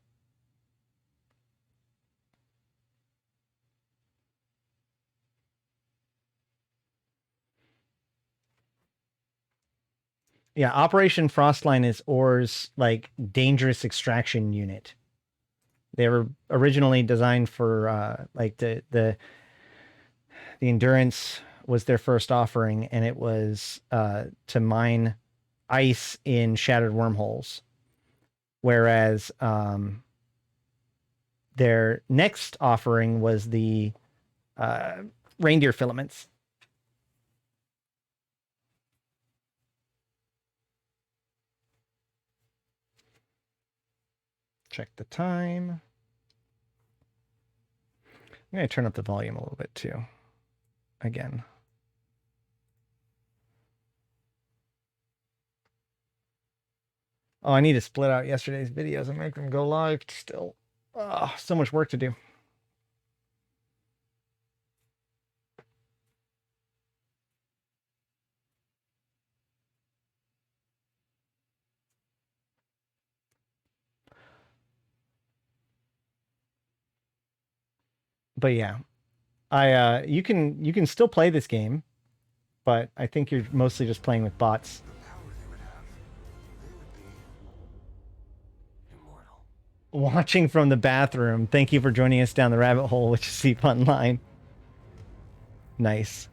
Yeah, Operation Frostline is ORE's like dangerous extraction unit. They were originally designed for like the Endurance was their first offering, and it was to mine ice in shattered wormholes. Whereas their next offering was the reindeer filaments. Check the time. I'm going to turn up the volume a little bit too. Again. Oh, I need to split out yesterday's videos and make them go live still. Oh, so much work to do. But yeah, you can still play this game, but I think you're mostly just playing with bots. Watching from the bathroom. Thank you for joining us down the rabbit hole, which is Seep Online. Nice.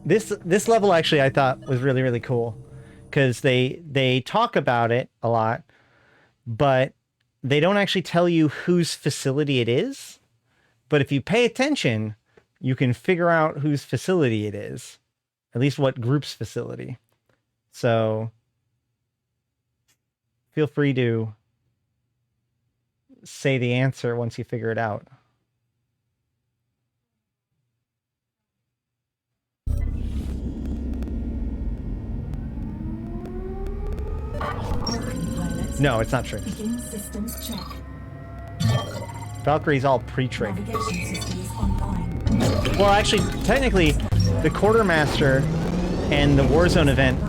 This level actually I thought was really, really cool, because they talk about it a lot, but they don't actually tell you whose facility it is. But if you pay attention, you can figure out whose facility it is, at least what group's facility. So feel free to say the answer once you figure it out. No, it's not trig. Begin systems check. Valkyrie's all pre-trig. Navigation systems online. Well, actually, technically, the Quartermaster and the Warzone event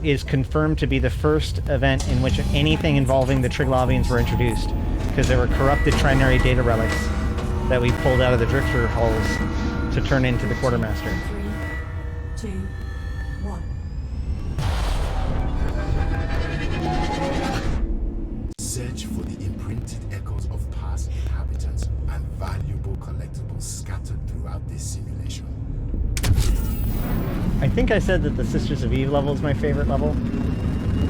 is confirmed to be the first event in which anything involving the Triglavians were introduced, because there were corrupted trinary data relics that we pulled out of the Drifter hulls to turn into the Quartermaster. 3, 2, 1. Search for the imprinted echoes of past inhabitants and valuable collectibles scattered throughout this simulation. I think I said that the Sisters of Eve level is my favorite level.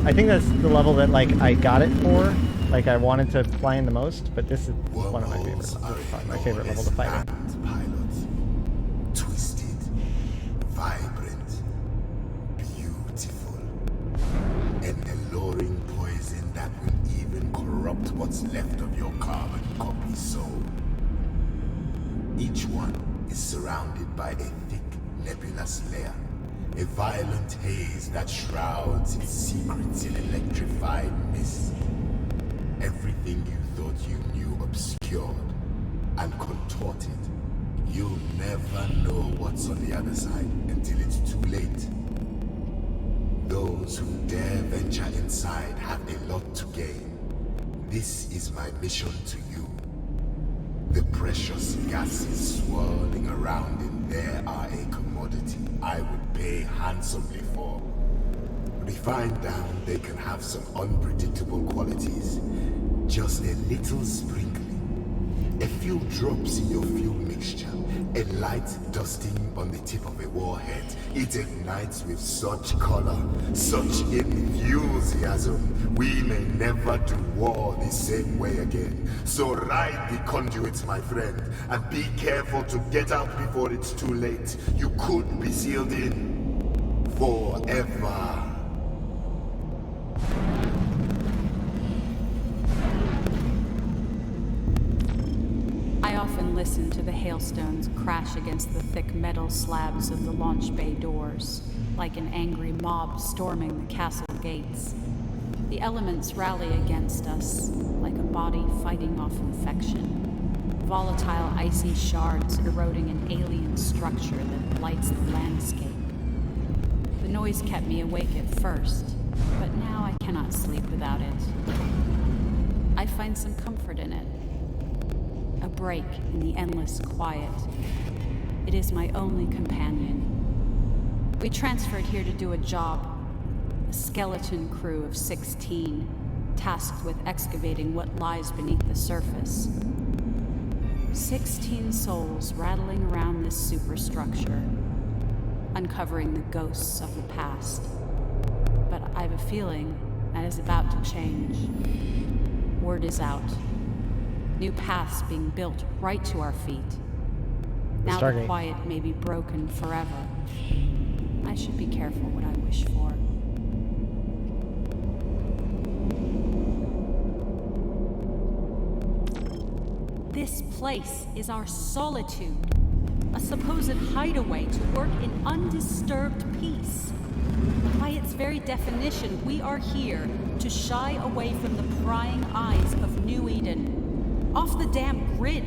I think that's the level that, like, I got it for. Like, I wanted to play in the most, but this is one of my favorites. This is probably my favorite level to fight in. Pilot. Twisted. Vibrant. Beautiful. An alluring poison that will even corrupt what's left of your carbon copy soul. Each one is surrounded by a thick, nebulous layer. A violent haze that shrouds its secrets in electrified mist. Everything you thought you knew obscured and contorted. You'll never know what's on the other side until it's too late. Those who dare venture inside have a lot to gain. This is my mission to you. The precious gases swirling around in there are a commodity I would pay handsomely for. We find down they can have some unpredictable qualities. Just a little sprinkling. A few drops in your fuel mixture. A light dusting on the tip of a warhead. It ignites with such color, such enthusiasm. We may never do war the same way again. So ride the conduits, my friend, and be careful to get out before it's too late. You could be sealed in forever. I often listen to the hailstones crash against the thick metal slabs of the launch bay doors, like an angry mob storming the castle gates. The elements rally against us, like a body fighting off infection. Volatile icy shards eroding an alien structure that blights the landscape. The noise kept me awake at first, but now I cannot sleep without it. I find some comfort in it. A break in the endless quiet. It is my only companion. We transferred here to do a job. A skeleton crew of 16, tasked with excavating what lies beneath the surface. 16 souls rattling around this superstructure, uncovering the ghosts of the past. But I have a feeling that is about to change. Word is out. New paths being built right to our feet. Now the quiet may be broken forever. I should be careful what I wish for. This place is our solitude, a supposed hideaway to work in undisturbed peace. By its very definition, we are here to shy away from the prying eyes of New Eden, off the damn grid.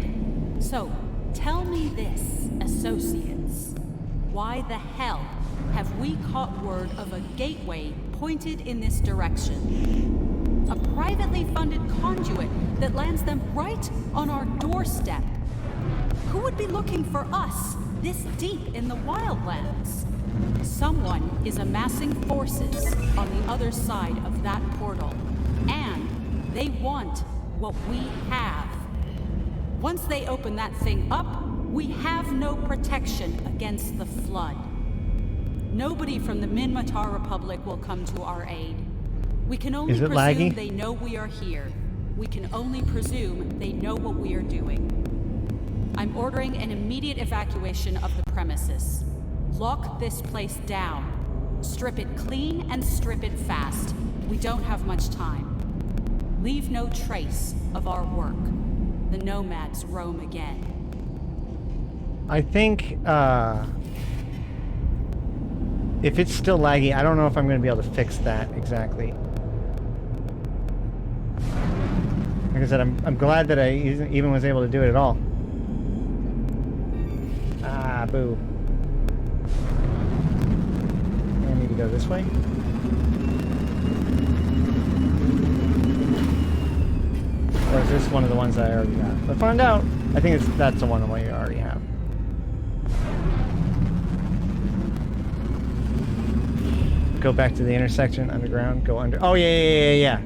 So, tell me this, associates. Why the hell have we caught word of a gateway pointed in this direction? A privately funded conduit that lands them right on our doorstep. Who would be looking for us this deep in the wildlands? Someone is amassing forces on the other side of that portal, and they want what we have. Once they open that thing up, we have no protection against the flood. Nobody from the Minmatar Republic will come to our aid. We can only presume they know we are here. We can only presume they know what we are doing. I'm ordering an immediate evacuation of the premises. Lock this place down. Strip it clean and strip it fast. We don't have much time. Leave no trace of our work. The nomads roam again. I think, if it's still laggy, I don't know if I'm going to be able to fix that exactly. Like I said, I'm glad that I even was able to do it at all. Ah, boo. I need to go this way. Or is this one of the ones that I already got? Let's find out. I think that's the one we already have. Go back to the intersection, underground, go under. Oh, yeah.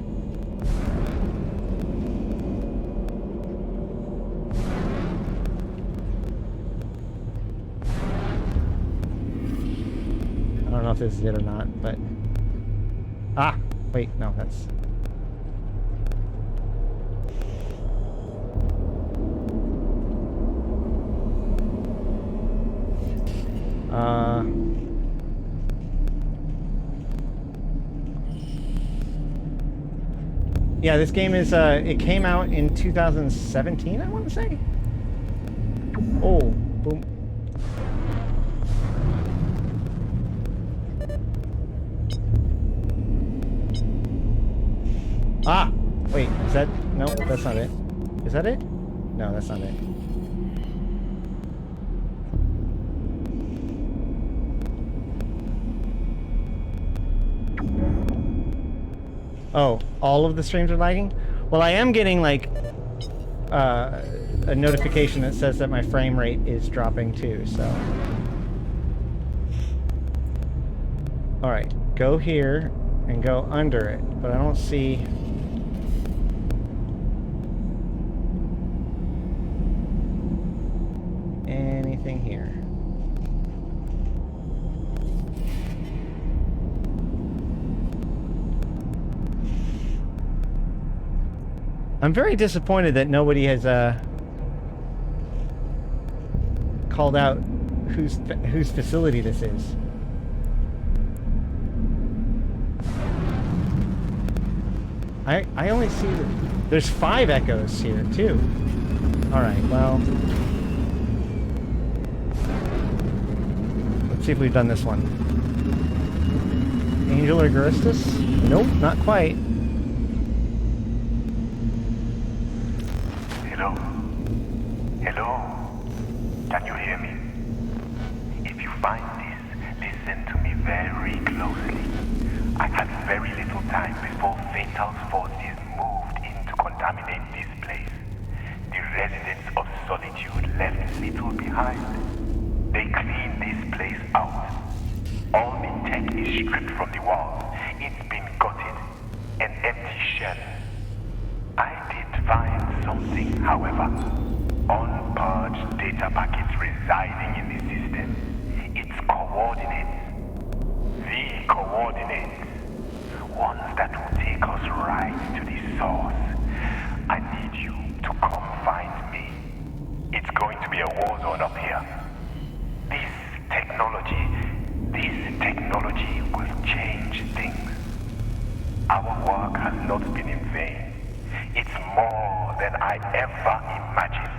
I don't know if this is it or not, but... Ah! Wait, no, that's... Yeah, this game is, it came out in 2017, I want to say? Oh, boom. Ah! Wait, is that... No, that's not it. Is that it? No, that's not it. Oh, all of the streams are lagging? Well, I am getting, like, a notification that says that my frame rate is dropping too, so... Alright, go here and go under it, but I don't see... anything here. I'm very disappointed that nobody has called out whose facility this is. I only see that there's 5 echoes here too. All right, well, let's see if we've done this one. Angel or Garistas? Nope, not quite. Hello? Can you hear me? If you find this, listen to me very closely. I had very little time before Faysal's forces moved in to contaminate this place. The residents of Solitude left little behind. They cleaned this place out. All the tech is stripped from the walls. It's been gutted. An empty shell. I did find something, however. unpurged data packets residing in the system. Its coordinates. The coordinates. Ones that will take us right to the source. I need you to come find me. It's going to be a war zone up here. This technology will change things. Our work has not been in vain. It's more than I ever imagined.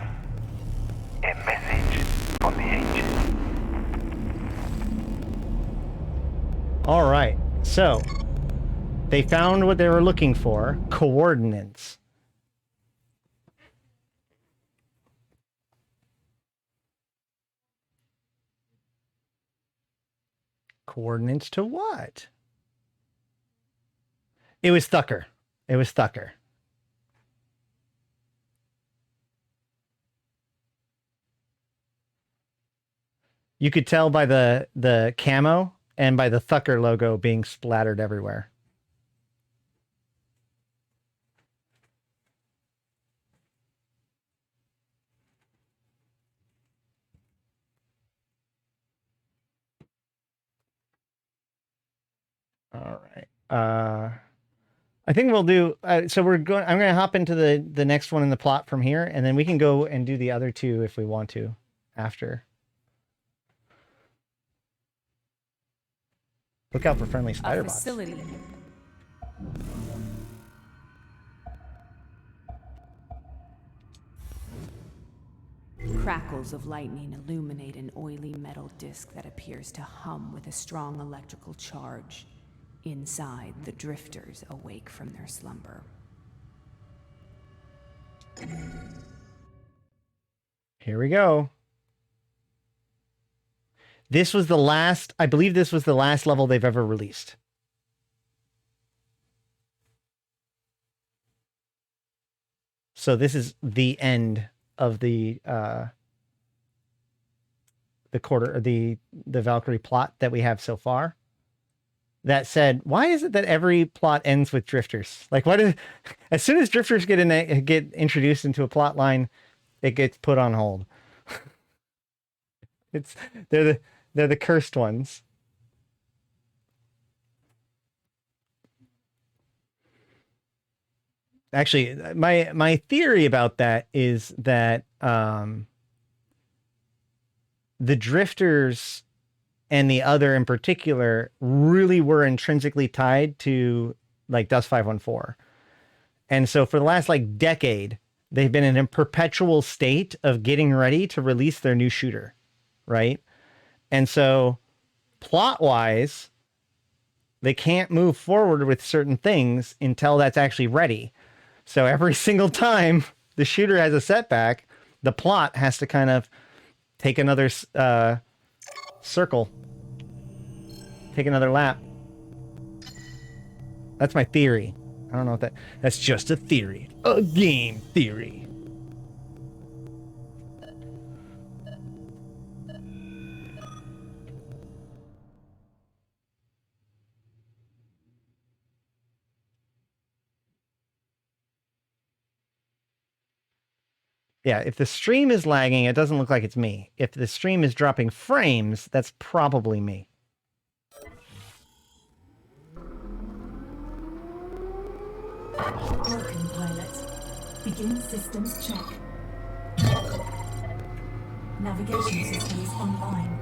A message from the ancients. All right, so they found what they were looking for, coordinates. Coordinates to what? It was Thukker. It was Thukker. You could tell by the camo and by the Thukker logo being splattered everywhere. All right. I think we'll do. So we're going. I'm going to hop into the next one in the plot from here, and then we can go and do the other two if we want to after. Look out for friendly spider bots. Facility. Crackles of lightning illuminate an oily metal disc that appears to hum with a strong electrical charge. Inside, the drifters awake from their slumber. Here we go. This was the last, I believe this was the last level they've ever released. So this is the end of the Valkyrie plot that we have so far. That said, why is it that every plot ends with drifters? Like, as soon as drifters get introduced into a plot line, it gets put on hold. They're the cursed ones. Actually, my theory about that is that the drifters and the other in particular really were intrinsically tied to like Dust 514. And so for the last like decade, they've been in a perpetual state of getting ready to release their new shooter, right? And so plot wise, they can't move forward with certain things until that's actually ready. So every single time the shooter has a setback, the plot has to kind of take another circle, take another lap. That's my theory. I don't know if that's just a theory. A game theory. Yeah, if the stream is lagging, it doesn't look like it's me. If the stream is dropping frames, that's probably me. Welcome, pilot. Begin systems check. Navigation systems online.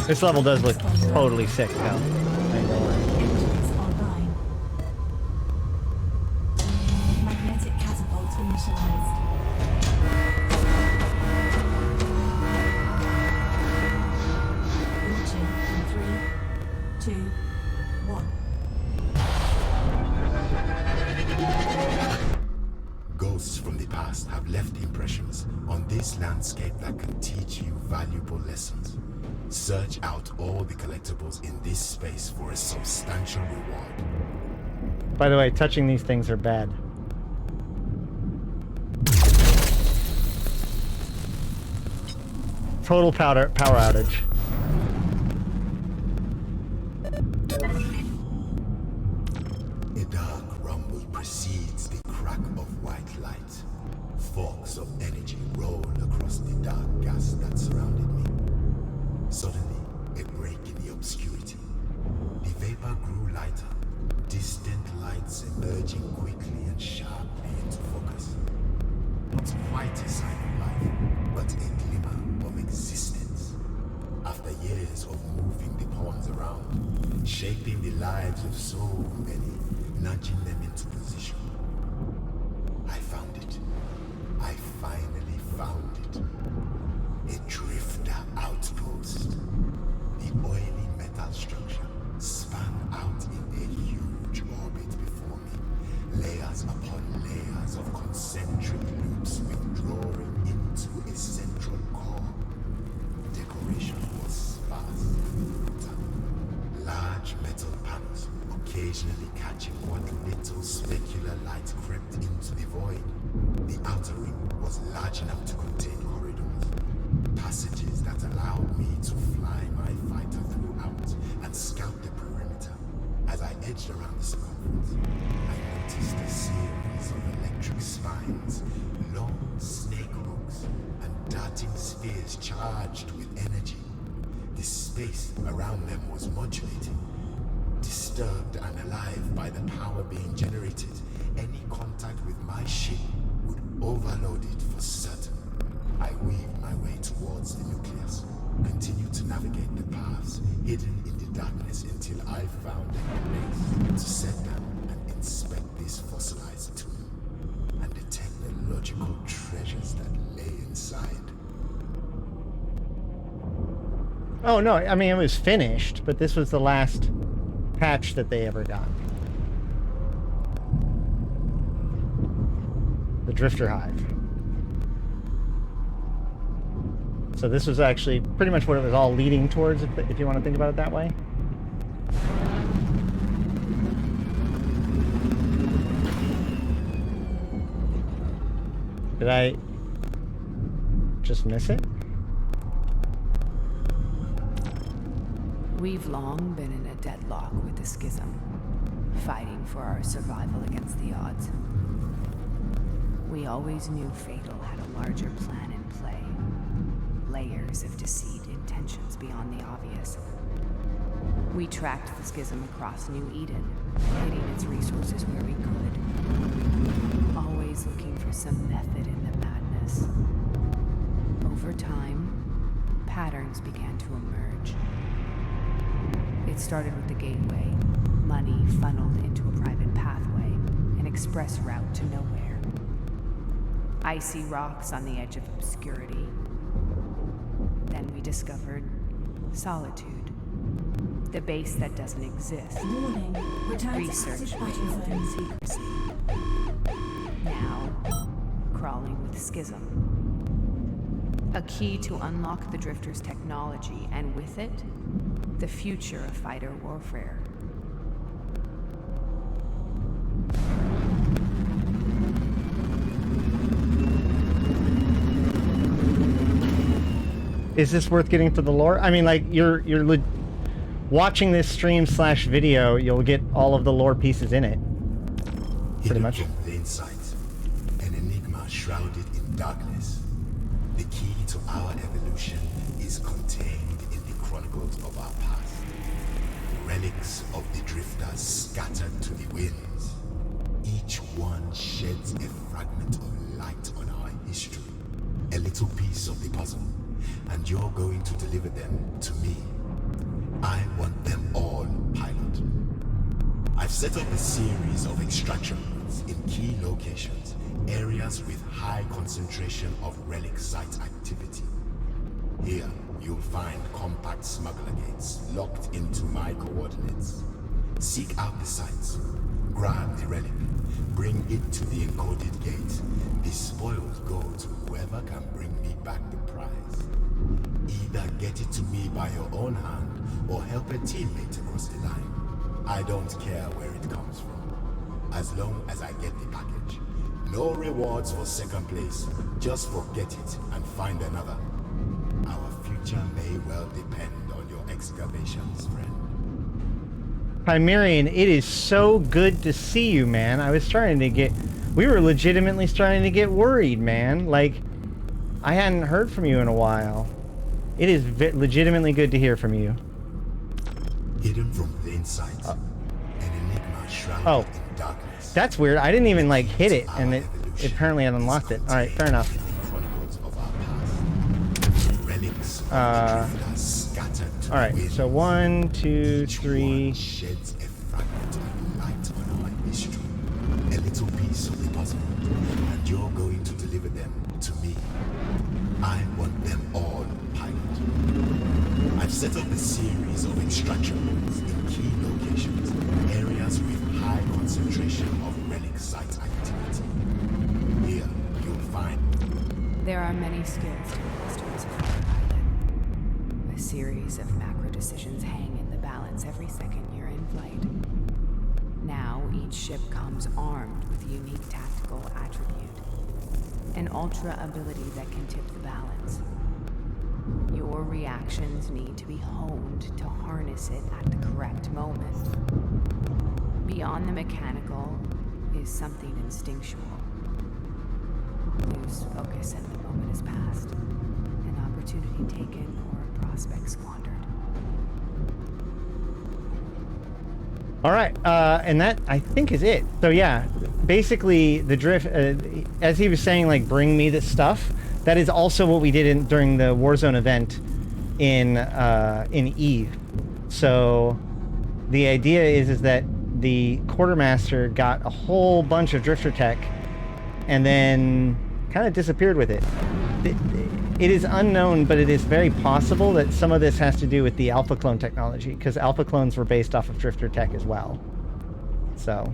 This level does look totally sick, though. I know why. Engines online. Magnetic catapult initialized. Launching in 3, 2, 1. Ghosts from the past have left impressions on this landscape that can teach you valuable lessons. Search out all the collectibles in this space for a substantial reward. By the way, touching these things are bad. Total power outage. A dark rumble precedes the crack of white light. Forks of energy roll the dark gas that surrounded me. Suddenly, a break in the obscurity. The vapor grew lighter, distant lights emerging quickly and sharply into focus. Not quite a sign of life, but a glimmer of existence. After years of moving the pawns around, shaping the lives of so many, nudging them into position, I found it. I finally found it. A drifter outpost. The oily metal structure span out in a huge orbit before me, layers upon layers of concentric loops withdrawing into a central core. Decoration was sparse and brutal. Large metal panels occasionally catching what little specular light crept into the void. The outer ring was large enough to contain corridors, passages that allowed me to fly my fighter throughout and scout the perimeter. As I edged around the circumference, I noticed a series of electric spines, long snake hooks, and darting spheres charged with energy. The space around them was modulating, disturbed and alive by the power being generated. Any contact with my ship would overload it for certain. I weaved my way towards the nucleus, continued to navigate the paths hidden in the darkness until I found a place to set down and inspect this fossilized tomb and the technological treasures that lay inside. Oh no, I mean it was finished, but this was the last patch that they ever got. The Drifter Hive. So this was actually pretty much what it was all leading towards, if you want to think about it that way. Did I just miss it? We've long been in a deadlock with the Schism, fighting for our survival against the odds. We always knew Fatal had a larger plan in play. Layers of deceit, intentions beyond the obvious. We tracked the Schism across New Eden, hitting its resources where we could. Always looking for some method in the madness. Over time, patterns began to emerge. It started with the gateway, money funneled into a private pathway, an express route to nowhere. Icy rocks on the edge of obscurity. Then we discovered Solitude, the base that doesn't exist. Warning. Return to Research active veiled in battlefield. secrecy. Now, crawling with Schism. A key to unlock the Drifter's technology, and with it, the future of fighter warfare. Is this worth getting for the lore? I mean, like, you're watching this stream / video, you'll get all of the lore pieces in it. Pretty much. In plain sight, an enigma shrouded in darkness. The key to our evolution is contained in the chronicles of our past. Relics of the drifters scattered to the winds. Each one sheds a fragment of light on our history. A little piece of the puzzle. And you're going to deliver them to me. I want them all, pilot. I've set up a series of extraction points in key locations, areas with high concentration of relic site activity. Here, you'll find compact smuggler gates locked into my coordinates. Seek out the sites, grab the relic, bring it to the encoded gate. The spoils go to whoever can bring me back the prize. Either get it to me by your own hand, or help a teammate across the line. I don't care where it comes from, as long as I get the package. No rewards for second place, just forget it and find another. Our future may well depend on your excavations, friend. Chimerian, it is so good to see you, man. We were legitimately starting to get worried, man. Like, I hadn't heard from you in a while. It is legitimately good to hear from you. Hidden from plain sight. An enigma shrouded in darkness. That's weird. I didn't even like hit it, and it apparently had unlocked it. All right, fair enough. All right, so 1, 2, 3. Sheds a fragment of light on our mystery, a little piece of the puzzle, and you're going to deliver them to me. I want them all, pilot. I've set up a series of extraction points in key locations, areas with high concentration of relic site activity. Here, you'll find. There are many skills to master as a fighter pilot. A series of macro decisions hang in the balance every second you're in flight. Now, each ship comes armed with a unique tactical attribute. An ultra ability that can tip the balance. Your reactions need to be honed to harness it at the correct moment. Beyond the mechanical is something instinctual. Lose focus and the moment is past. An opportunity taken or a prospect squandered. All right, and that I think is it. So yeah, basically the drift, as he was saying, like bring me this stuff. That is also what we did during the Warzone event in EVE. So the idea is that the Quartermaster got a whole bunch of drifter tech, and then kind of disappeared with it. It is unknown, but it is very possible that some of this has to do with the alpha clone technology, because alpha clones were based off of drifter tech as well. So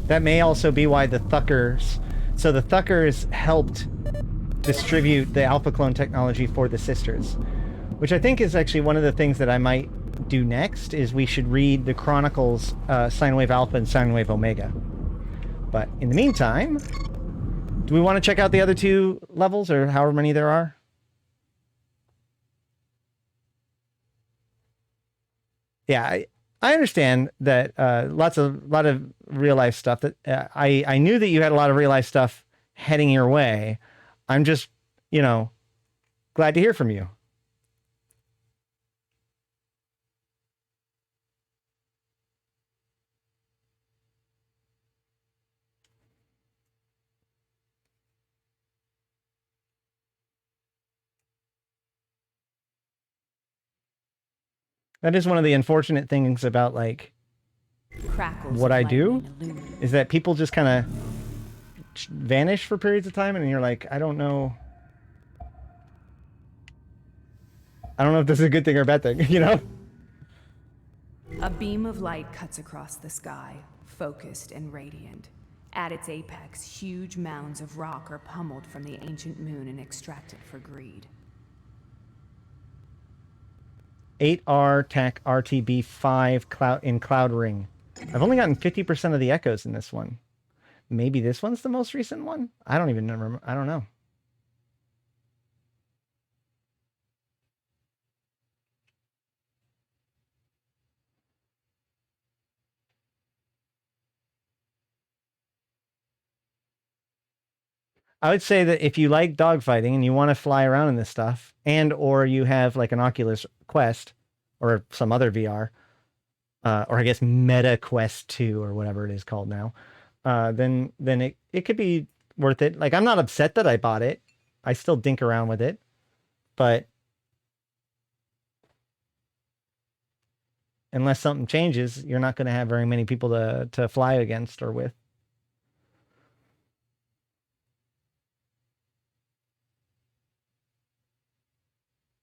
that may also be why the Thukkers... So the Thukkers helped distribute the alpha clone technology for the sisters, which I think is actually one of the things that I might do next, is we should read the Chronicles, Sine Wave Alpha and Sine Wave Omega. But in the meantime, do we want to check out the other 2 levels, or however many there are? Yeah, I understand that a lot of real life stuff that I knew that you had a lot of real life stuff heading your way. I'm just, you know, glad to hear from you. That is one of the unfortunate things about, like, Crackles what of I do, lightning illuminate. is that people just kind of vanish for periods of time, and you're like, I don't know if this is a good thing or a bad thing, you know? A beam of light cuts across the sky, focused and radiant. At its apex, huge mounds of rock are pummeled from the ancient moon and extracted for greed. 8R TAC RTB 5 in Cloud Ring. I've only gotten 50% of the echoes in this one. Maybe this one's the most recent one? I don't even remember. I don't know. I would say that if you like dogfighting and you want to fly around in this stuff, and or you have like an Oculus Quest or some other VR, or I guess Meta Quest 2 or whatever it is called now, then it could be worth it. Like, I'm not upset that I bought it. I still dink around with it, but unless something changes, you're not going to have very many people to fly against or with.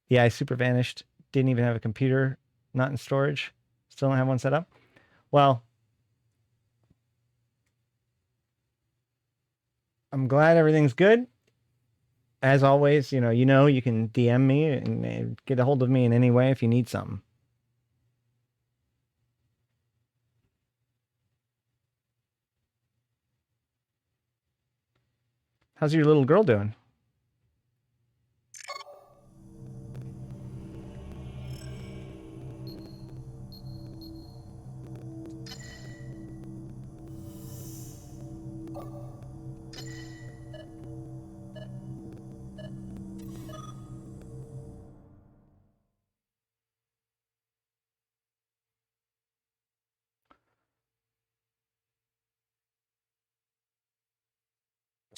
Yeah, I super vanished. Didn't even have a computer, not in storage. Still don't have one set up. Well, I'm glad everything's good. As always, you can DM me and get a hold of me in any way if you need something. How's your little girl doing?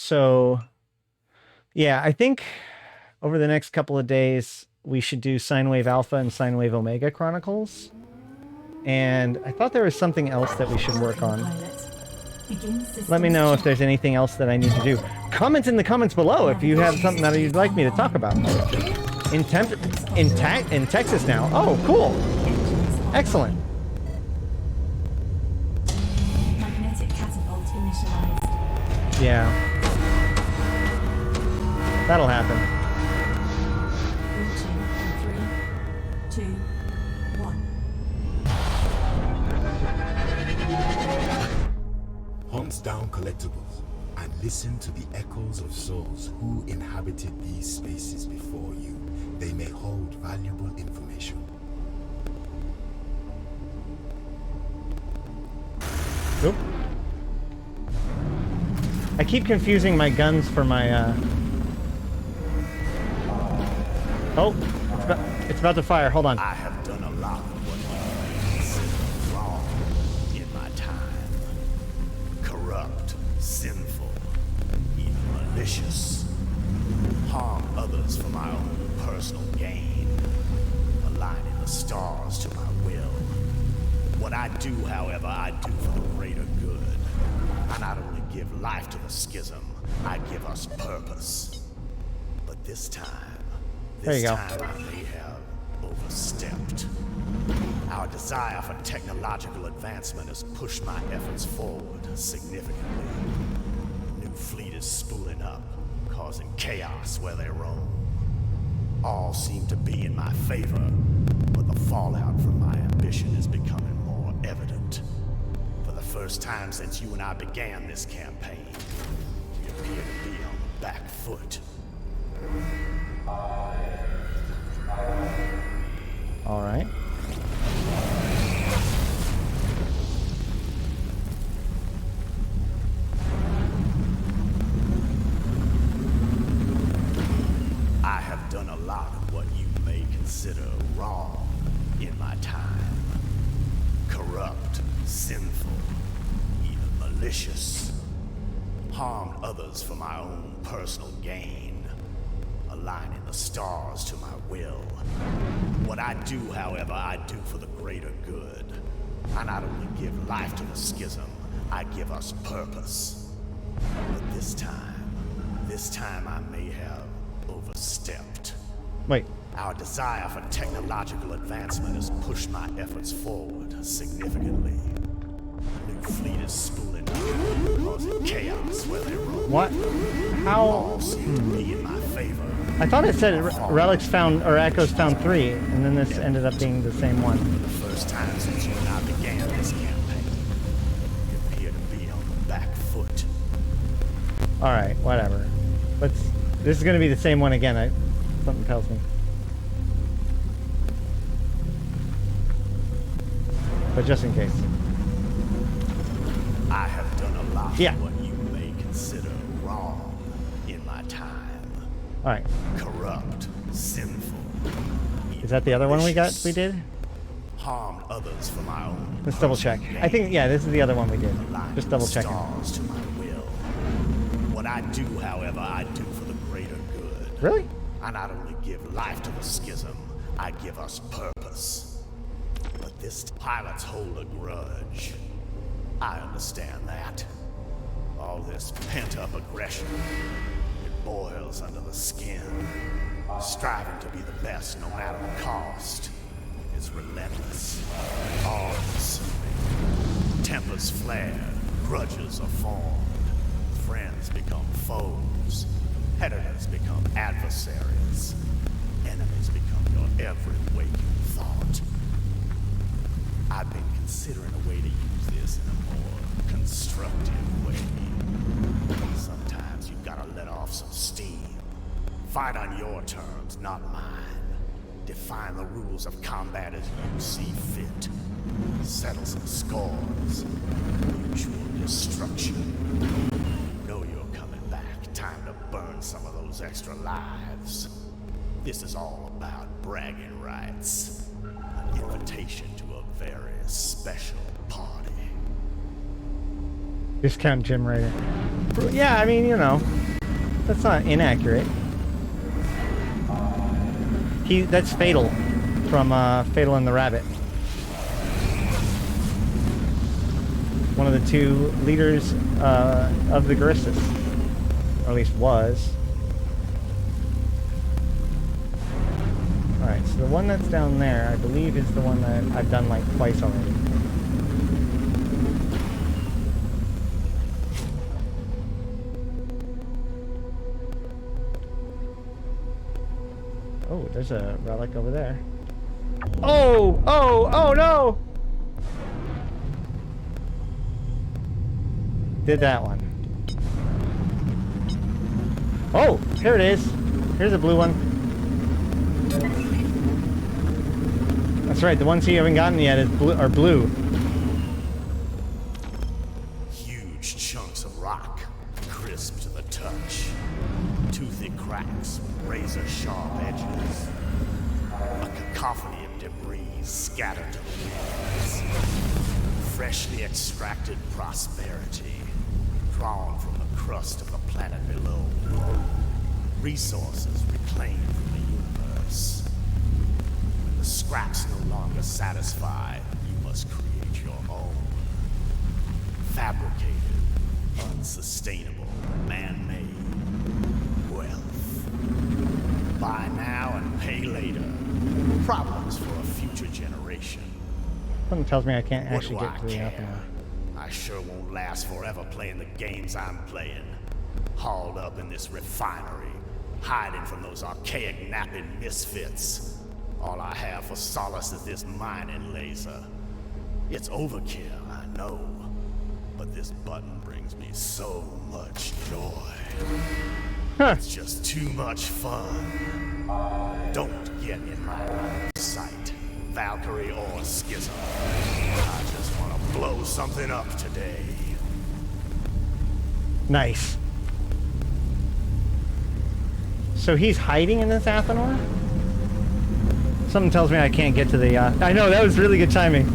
So, yeah, I think over the next couple of days, we should do Sine Wave Alpha and Sine Wave Omega Chronicles. And I thought there was something else that we should work on. Let me know if there's anything else that I need to do. Comment in the comments below if you have something that you'd like me to talk about. In Texas now. Oh, cool. Excellent. Magnetic catapult initialized. Yeah. That'll happen. Launching in 3, 2, 1. Hunt down collectibles and listen to the echoes of souls who inhabited these spaces before you. They may hold valuable information. Oop. I keep confusing my guns for my, Oh, it's about to fire. Hold on. I have done a lot of what you consider wrong in my time. Corrupt, sinful, even malicious. Harm others for my own personal gain. Aligning the stars to my will. What I do, however, I do for the greater good. I not only give life to the schism, I give us purpose. But this time I may have overstepped. Our desire for technological advancement has pushed my efforts forward significantly. New fleet is spooling up, causing chaos where they roam. All seem to be in my favor, but the fallout from my ambition is becoming more evident. For the first time since you and I began this campaign, we appear to be on the back foot. All right. I have done a lot of what you may consider wrong in my time. Corrupt, sinful, even malicious. Harmed others for my own personal gain. Aligning the stars to my will. What I do, however, I do for the greater good. I not only give life to the schism, I give us purpose. But this time I may have overstepped. Wait. Our desire for technological advancement has pushed my efforts forward significantly. New fleet is spooling up, causing chaos where they roam. What? How? All seem to be in my favor. I thought it said relics found, or echoes found 3, and then this ended up being the same one. For the first time since you and I began this campaign, you appear to be on the back foot. Alright, whatever. This is going to be the same one again, something tells me. But just in case. I have done a lot Yeah. of what you may consider wrong in my time. Alright. Corrupt, sinful. Is that the other one we did? Harmed others for my own. Let's double check. I think, yeah, this is the other one we did. Just double check. Stars to my will. What I do, however, I do for the greater good. Really? I not only give life to the schism, I give us purpose. But this pilots hold a grudge. I understand that. All this pent-up aggression, it boils under the skin. Striving to be the best no matter the cost is relentless, all-consuming. Tempers flare, grudges are formed. Friends become foes. Competitors become adversaries. Enemies become your every waking thought. I've been considering a way to use this in a more constructive way. Sometimes you've got to let off some steam. Fight on your terms, not mine. Define the rules of combat as you see fit. Settle some scores. Mutual destruction. You know you're coming back. Time to burn some of those extra lives. This is all about bragging rights. An invitation to a very special party. Discount Gym Raider. Yeah, I mean, you know, that's not inaccurate. That's Fatal from Fatal and the Rabbit. One of the two leaders of the Garistas, or at least was. Alright, so the one that's down there, I believe, is the one that I've done like twice already. Oh, there's a relic over there. Oh! Oh! Oh no! Did that one. Oh! Here it is! Here's a blue one. That's right, the ones you haven't gotten yet are blue. Huge chunks of rock, crisp to the touch. Toothy cracks with razor-sharp edges. A cacophony of debris scattered to the winds. Freshly extracted prosperity, drawn from the crust of the planet below. Resources reclaimed from the universe. When the scraps no longer satisfy, you must create your own. Fabricated, unsustainable, man-made wealth. Buy now and pay later. Problems for a future generation. Something tells me I can't actually get to the care? Alpha. I sure won't last forever playing the games I'm playing. Hauled up in this refinery, hiding from those archaic napping misfits. All I have for solace is this mining laser. It's overkill, I know. But this button brings me so much joy. Huh. It's just too much fun. Don't get in my line of sight, Valkyrie or Schism. I just want to blow something up today. Nice. So he's hiding in this Athanor? Something tells me I can't get to the, I know, that was really good timing.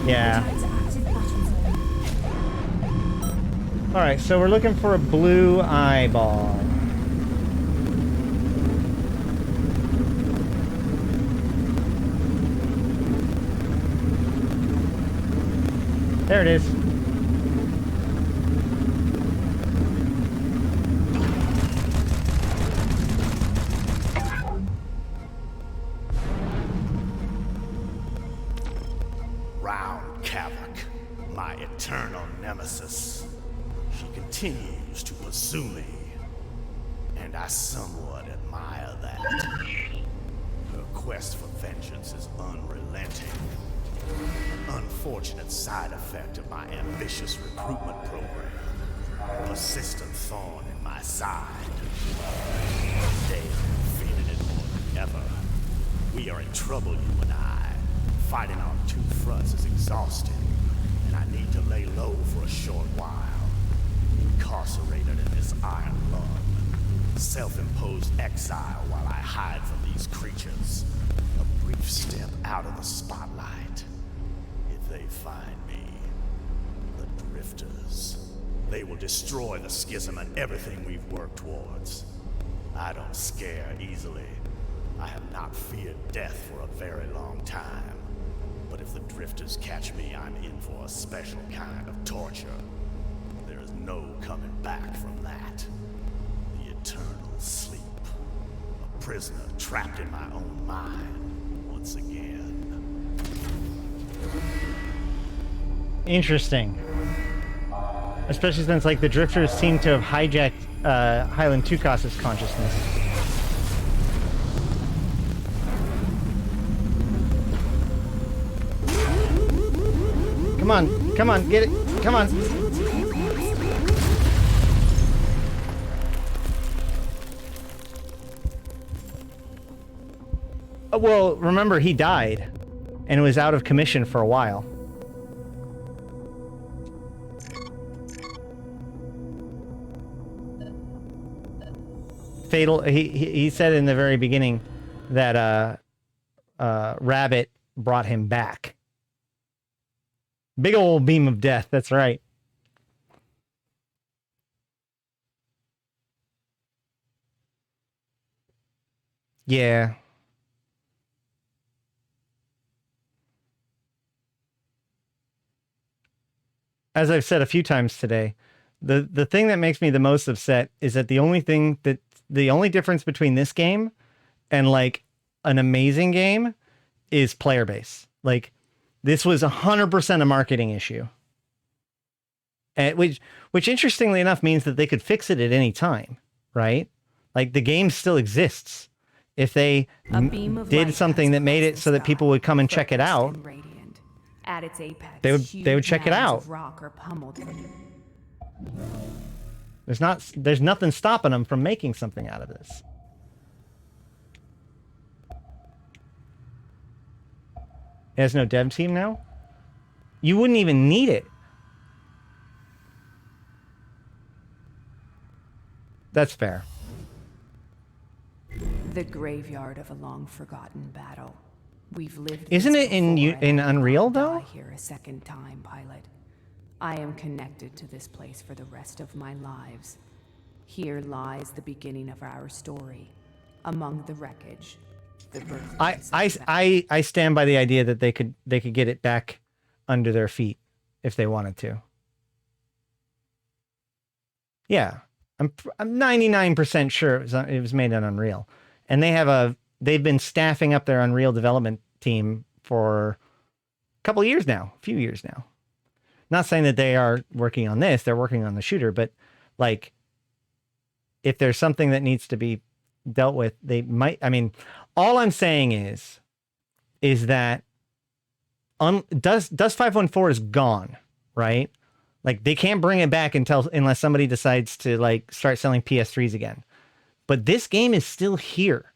Yeah. Alright, so we're looking for a blue eyeball. There it is. Round Cavok, my eternal nemesis. She continues to pursue me, and I somewhat admire that. Her quest for vengeance is unrelenting. An unfortunate side effect of my ambitious recruitment program. A persistent thorn in my side. Today, I'm feeling it more than ever. We are in trouble, you and I. Fighting on two fronts is exhausting, and I need to lay low for a short while. Incarcerated in this iron lung. Self-imposed exile while I hide from these creatures. A brief step out of the spotlight. If they find me, the Drifters, they will destroy the Schism and everything we've worked towards. I don't scare easily. I have not feared death for a very long time. But if the Drifters catch me, I'm in for a special kind of torture. There is no coming back from that. The eternal sleep. A prisoner trapped in my own mind once again. Interesting. Especially since, like, the Drifters seem to have hijacked Highland Tukas's consciousness. Come on, get it, come on. Well, remember, he died, and was out of commission for a while. Fatal, he said in the very beginning that Rabbit brought him back. Big old beam of death, that's right. Yeah. As I've said a few times today, the thing that makes me the most upset is that the only difference between this game and like an amazing game is player base. Like, this was 100% a marketing issue. Which interestingly enough means that they could fix it at any time, right? Like, the game still exists. If they did something that made it so that people would come and check it out, at its apex, they would check it out. There's nothing stopping them from making something out of this. It has no dev team now? You wouldn't even need it. That's fair. The graveyard of a long-forgotten battle. We've lived. Isn't it in Unreal though? Here a second time, pilot. I am connected to this place for the rest of my lives. Here lies the beginning of our story, among the wreckage. I stand by the idea that they could get it back under their feet if they wanted to. Yeah, I'm 99% sure it was made on Unreal, and they've been staffing up their Unreal development team for a few years now. Not saying that they are working on this; they're working on the shooter, but like, if there's something that needs to be dealt with, they might. I mean, all I'm saying is that Dust 514 is gone, right? Like, they can't bring it back unless somebody decides to like start selling PS3s again. But this game is still here.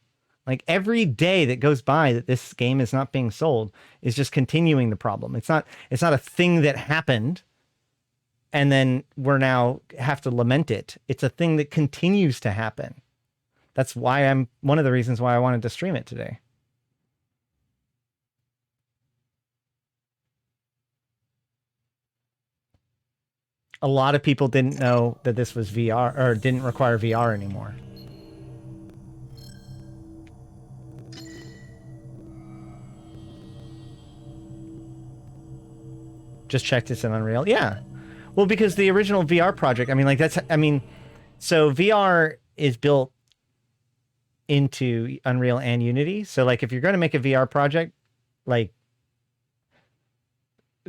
Like, every day that goes by that this game is not being sold is just continuing the problem. It's not a thing that happened and then we're now have to lament it. It's a thing that continues to happen. That's why one of the reasons why I wanted to stream it today. A lot of people didn't know that this was VR, or didn't require VR anymore. Just checked it's in Unreal. Yeah. Well, because the original VR project, so VR is built into Unreal and Unity. So like, if you're going to make a VR project, like,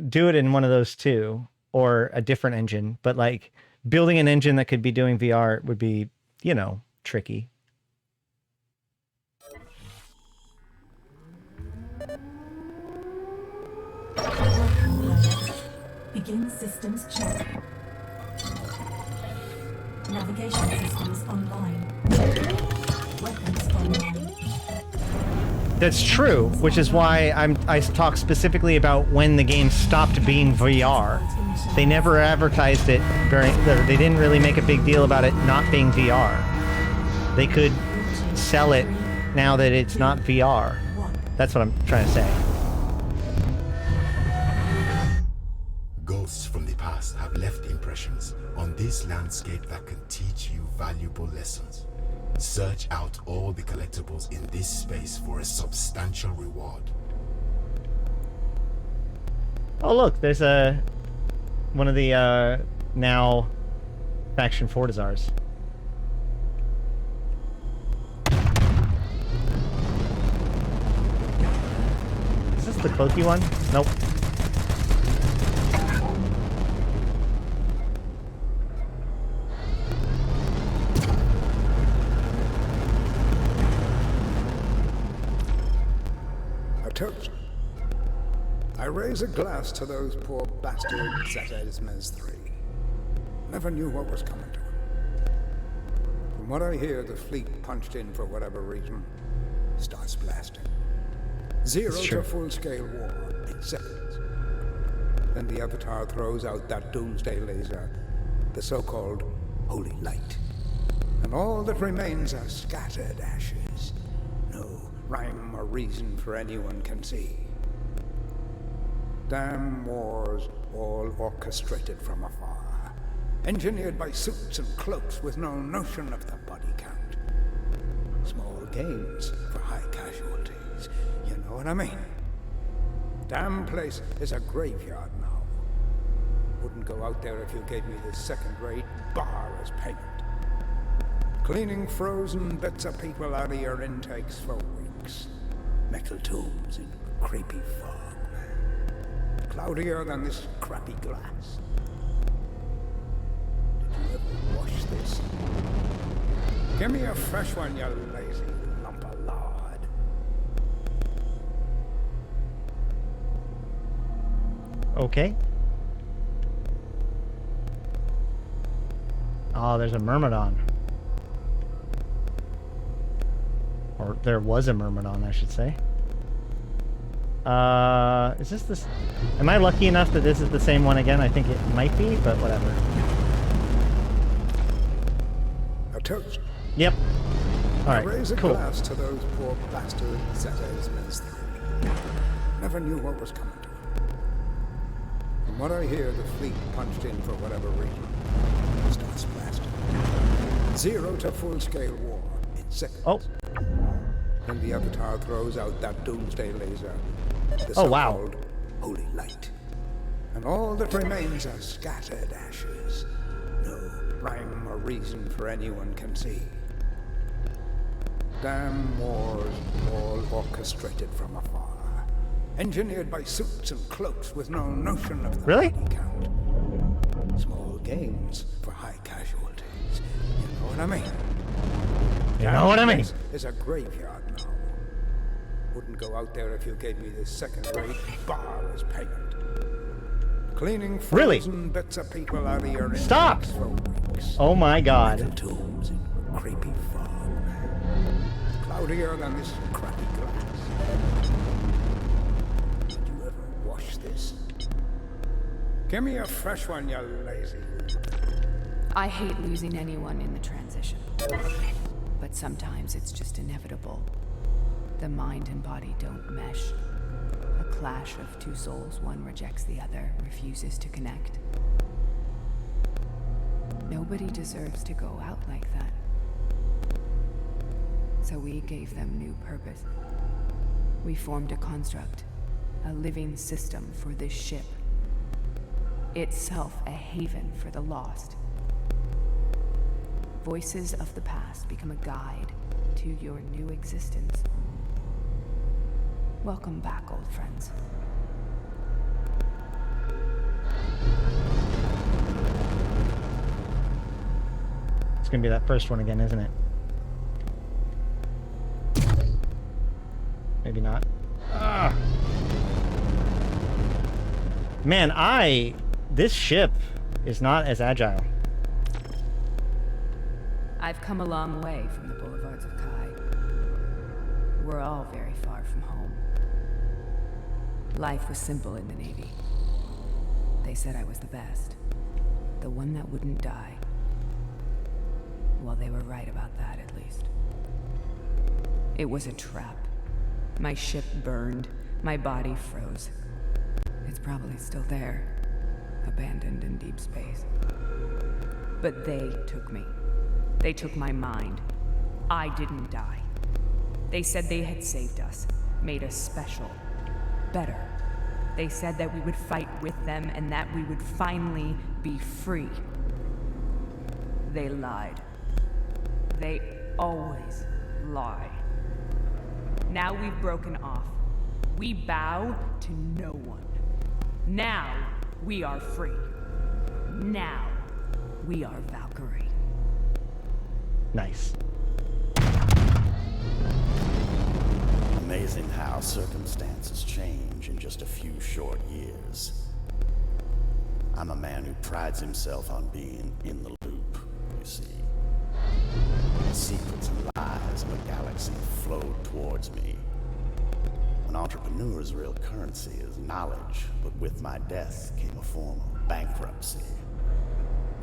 do it in one of those two or a different engine. But like, building an engine that could be doing VR would be, tricky. Begin systems check. Navigation systems online. Weapons online. That's true, which is why I talk specifically about when the game stopped being VR. They never advertised it they didn't really make a big deal about it not being VR. They could sell it now that it's not VR. That's what I'm trying to say. Ghosts from the past have left impressions on this landscape that can teach you valuable lessons. Search out all the collectibles in this space for a substantial reward. Oh look, there's one of the now faction Fortizars. Is this the cloaky one? Nope. Toast. I raise a glass to those poor bastards at Esmes 3. Never knew what was coming to them. From what I hear, the fleet punched in for whatever reason, starts blasting. Zero to full-scale war in seconds. Then the Avatar throws out that doomsday laser, the so-called holy light. And all that remains are scattered ashes. No rhyme or reason for anyone can see. Damn wars, all orchestrated from afar. Engineered by suits and cloaks with no notion of the body count. Small gains for what I mean? Damn place is a graveyard now. Wouldn't go out there if you gave me this second-rate bar as payment. Cleaning frozen bits of people out of your intakes for weeks. Metal tombs in creepy fog. Cloudier than this crappy glass. Did you ever wash this? Give me a fresh one, you lazy lump of lard. Okay. Oh, there's a Myrmidon. Or there was a Myrmidon, I should say. Is this? Am I lucky enough that this is the same one again? I think it might be, but whatever. A toast. Yep. All right, Raise a cool. glass to those poor bastard Zetas menaced through. Never knew what was coming to them. From what I hear, the fleet punched in for whatever reason. Starts blasting. 0 to full-scale war in seconds. Oh. Then the Avatar throws out that doomsday laser. The Oh, wow. so-called holy light. And all that remains are scattered ashes. No rhyme or reason for anyone can see. Damn wars, all orchestrated from afar. Engineered by suits and cloaks with no notion of the Really? body count. Small gains for high casualties. You know what I mean? You know what I mean? It's a graveyard now. Wouldn't go out there if you gave me this second-rate bar as payment. Cleaning Really? frozen bits of people out of your Stop! intakes for weeks. Oh my Metal god. tombs in creepy fog. Cloudier than this crappy glass. Did you ever wash this? Give me a fresh one, you lazy. I hate losing anyone in the transition. But sometimes it's just inevitable. The mind and body don't mesh. A clash of two souls, one rejects the other, refuses to connect. Nobody deserves to go out like that. So we gave them new purpose. We formed a construct, a living system for this ship. Itself a haven for the lost. Voices of the past become a guide to your new existence. Welcome back, old friends. It's gonna be that first one again, isn't it? Maybe not. Ah. Man, this ship is not as agile. I've come a long way from the boulevards of Kai. We're all very far from home. Life was simple in the Navy. They said I was the best. The one that wouldn't die. Well, they were right about that, at least. It was a trap. My ship burned. My body froze. It's probably still there, abandoned in deep space. But they took me. They took my mind. I didn't die. They said they had saved us, made us special, better. They said that we would fight with them and that we would finally be free. They lied. They always lie. Now we've broken off. We bow to no one. Now we are free. Now we are Valkyrie. Nice. Amazing how circumstances change in just a few short years. I'm a man who prides himself on being in the loop, you see. The secrets and lies of a galaxy flowed towards me. An entrepreneur's real currency is knowledge, but with my death came a form of bankruptcy.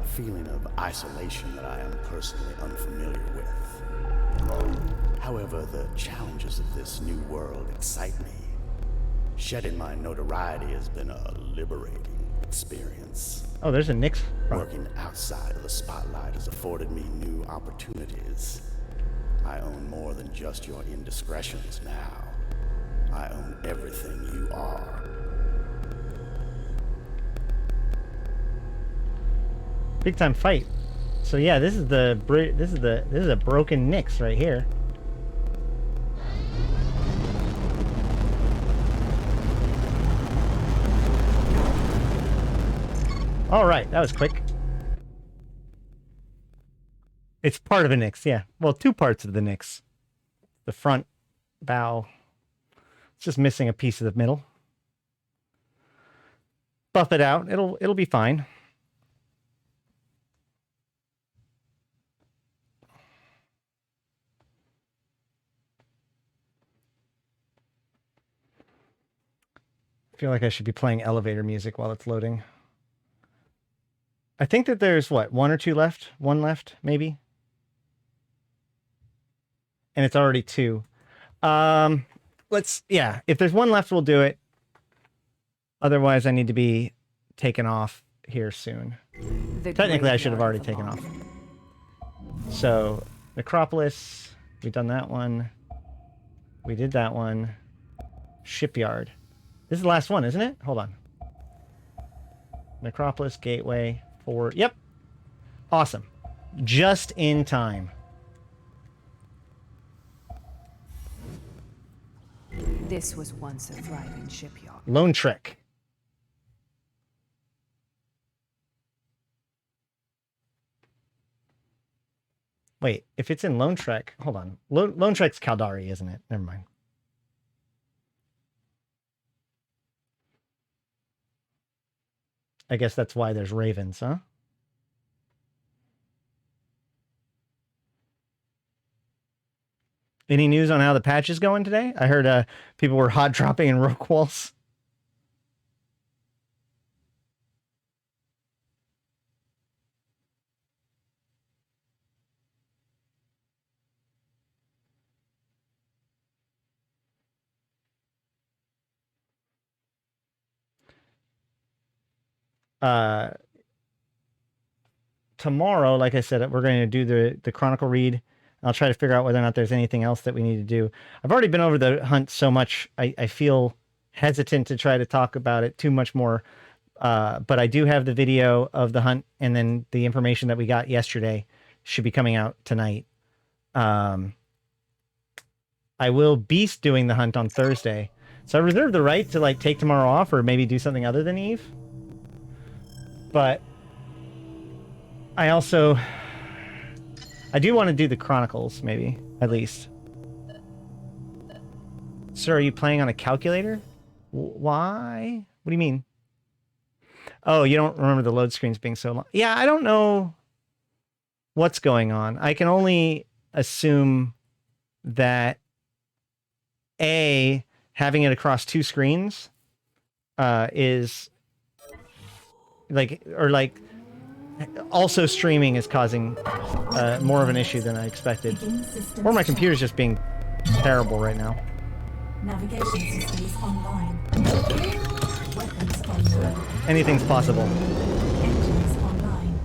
A feeling of isolation that I am personally unfamiliar with. However, the challenges of this new world excite me. Shedding my notoriety has been a liberating experience. Oh, there's a Nyx front. Working outside of the spotlight has afforded me new opportunities. I own more than just your indiscretions now. I own everything you are. Big time fight. So yeah, this is a broken Nyx right here. All right, that was quick. It's part of a Nyx, yeah. Well, two parts of the Nyx. The front bow. It's just missing a piece of the middle. Buff it out. It'll be fine. I feel like I should be playing elevator music while it's loading. I think that there's, what, one or two left? One left, maybe? And it's already two. Yeah, if there's one left, we'll do it. Otherwise, I need to be taken off here soon. Technically, I should have already taken off. So, Necropolis, we've done that one. We did that one. Shipyard. This is the last one, isn't it? Hold on. Necropolis, Gateway, forward. Yep. Awesome. Just in time. This was once a thriving shipyard. Lone Trek. Wait, if it's in Lone Trek, hold on. Lone Trek's Caldari, isn't it? Never mind. I guess that's why there's ravens, huh? Any news on how the patch is going today? I heard people were hot dropping in rogue walls. Tomorrow, like I said, we're going to do the Chronicle read. I'll try to figure out whether or not there's anything else that we need to do. I've already been over the hunt so much, I feel hesitant to try to talk about it too much more. But I do have the video of the hunt, and then the information that we got yesterday should be coming out tonight. I will be doing the hunt on Thursday. So I reserve the right to like take tomorrow off or maybe do something other than Eve. But I do want to do the Chronicles, maybe, at least. Sir, are you playing on a calculator? Why? What do you mean? Oh, you don't remember the load screens being so long? Yeah, I don't know what's going on. I can only assume that having it across two screens is also streaming is causing more of an issue than I expected. Or my computer's just being terrible right now. Navigation systems online. Weapons online. Anything's possible. Engines online.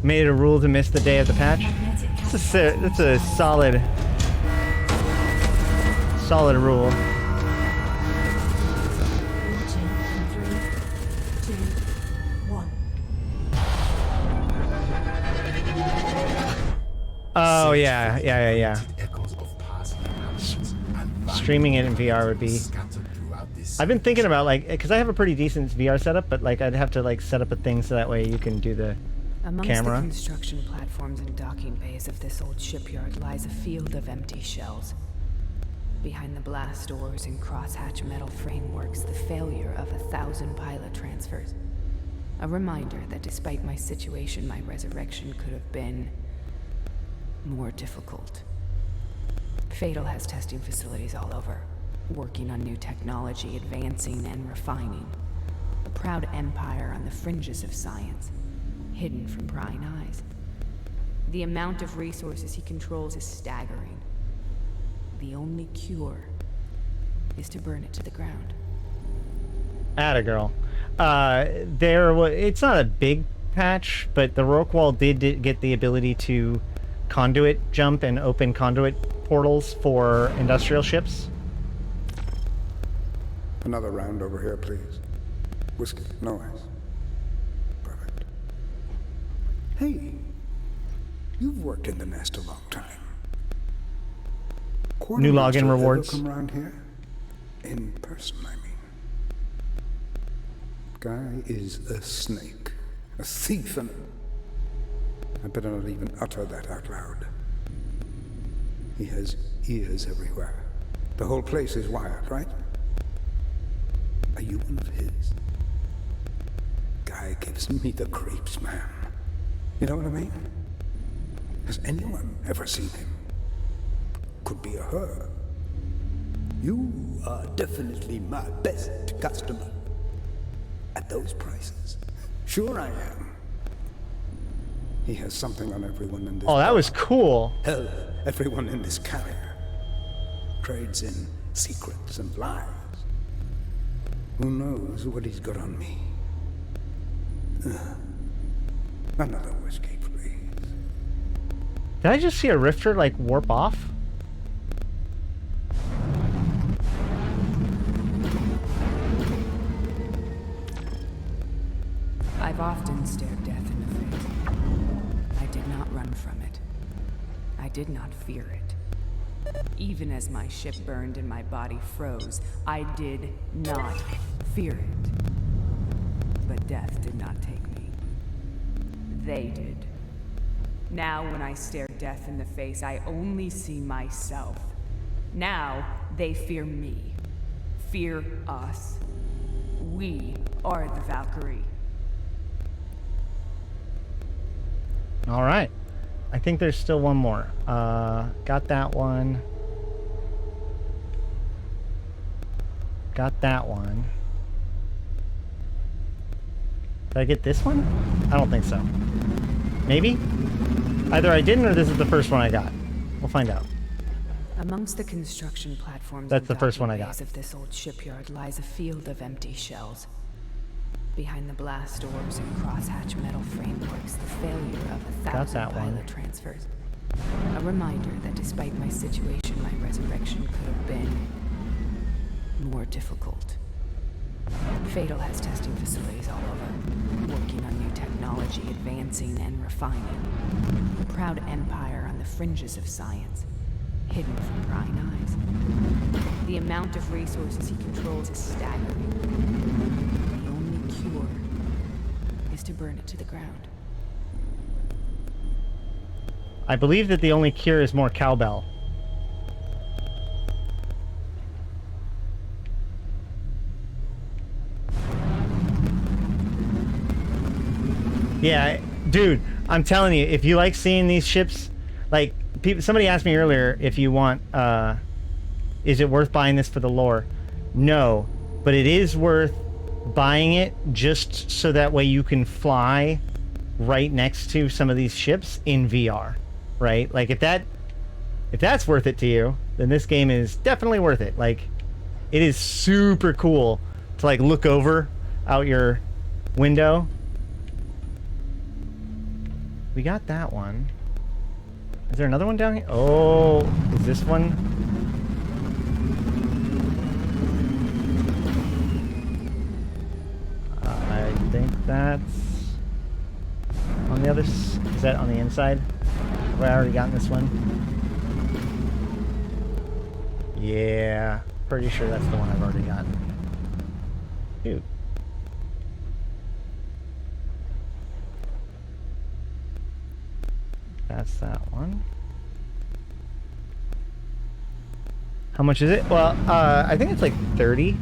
Made it a rule to miss the day of the patch. That's a solid rule. Launching in 3, 2, 1. Oh yeah. Streaming it in VR would be. I've been thinking about because I have a pretty decent VR setup, but I'd have to set up a thing so that way you can do the Amongst camera. the construction platforms and docking bays of this old shipyard lies a field of empty shells. Behind the blast doors and crosshatch metal frameworks, the failure of 1,000 pilot transfers. A reminder that despite my situation, my resurrection could have been more difficult. Fatal has testing facilities all over, working on new technology, advancing and refining. A proud empire on the fringes of science, hidden from prying eyes. The amount of resources he controls is staggering. The only cure is to burn it to the ground. Atta girl. It's not a big patch, but the Rogue Wall did get the ability to conduit jump and open conduit portals for industrial ships. Another round over here, please. Whiskey, no ice. Perfect. Hey, you've worked in the nest a long time. New login rewards. Come around here? In person, I mean. Guy is a snake. A thief, and I better not even utter that out loud. He has ears everywhere. The whole place is wired, right? Are you one of his? Guy gives me the creeps, man. You know what I mean? Has anyone ever seen him? Could be a her. You are definitely my best customer. At those prices. Sure I am. He has something on everyone in this Oh, that was cool. Hell, everyone in this carrier. Trades in secrets and lies. Who knows what he's got on me? Another whiskey, please. Did I just see a rifter, like, warp off? I've often stared death in the face. I did not run from it. I did not fear it. Even as my ship burned and my body froze, I did not fear it. But death did not take me. They did. Now when I stare death in the face, I only see myself. Now they fear me. Fear us. We are the Valkyrie. All right. I think there's still one more. Got that one. Got that one. Did I get this one? I don't think so. Maybe? Either I didn't or this is the first one I got. We'll find out. Amongst the construction platforms That's and the first one I dockways got. of this old shipyard lies a field of empty shells. Behind the blast doors and crosshatch metal frameworks, the failure of 1,000 pilot transfers. A reminder that despite my situation, my resurrection could have been more difficult. Fatal has testing facilities all over, working on new technology, advancing and refining. A proud empire on the fringes of science, hidden from prying eyes. The amount of resources he controls is staggering. The only cure is to burn it to the ground. I believe that the only cure is more cowbell. Yeah, dude, I'm telling you, if you like seeing these ships, like, somebody asked me earlier if you want, is it worth buying this for the lore? No, but it is worth buying it just so that way you can fly right next to some of these ships in VR, right? Like, if that's worth it to you, then this game is definitely worth it. Like, it is super cool to, like, look over out your window. We got that one. Is there another one down here? Oh, is this one? I think that's on the other. Is that on the inside? Have I already gotten this one? Yeah, pretty sure that's the one I've already gotten. Dude. That's that one. How much is it? Well, I think it's like 30,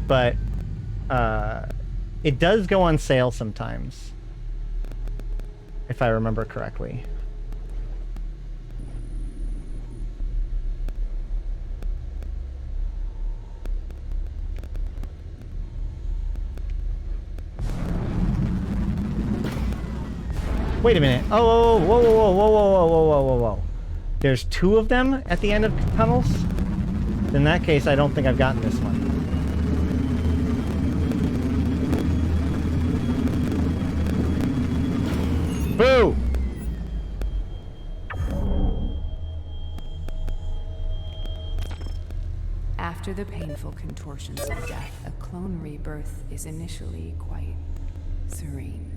but it does go on sale sometimes, if I remember correctly. Wait a minute. Oh, whoa, whoa, whoa, whoa, whoa, whoa, whoa, whoa, whoa. There's two of them at the end of tunnels? In that case, I don't think I've gotten this one. Boo! After After the painful contortions of death, a clone rebirth is initially quite serene.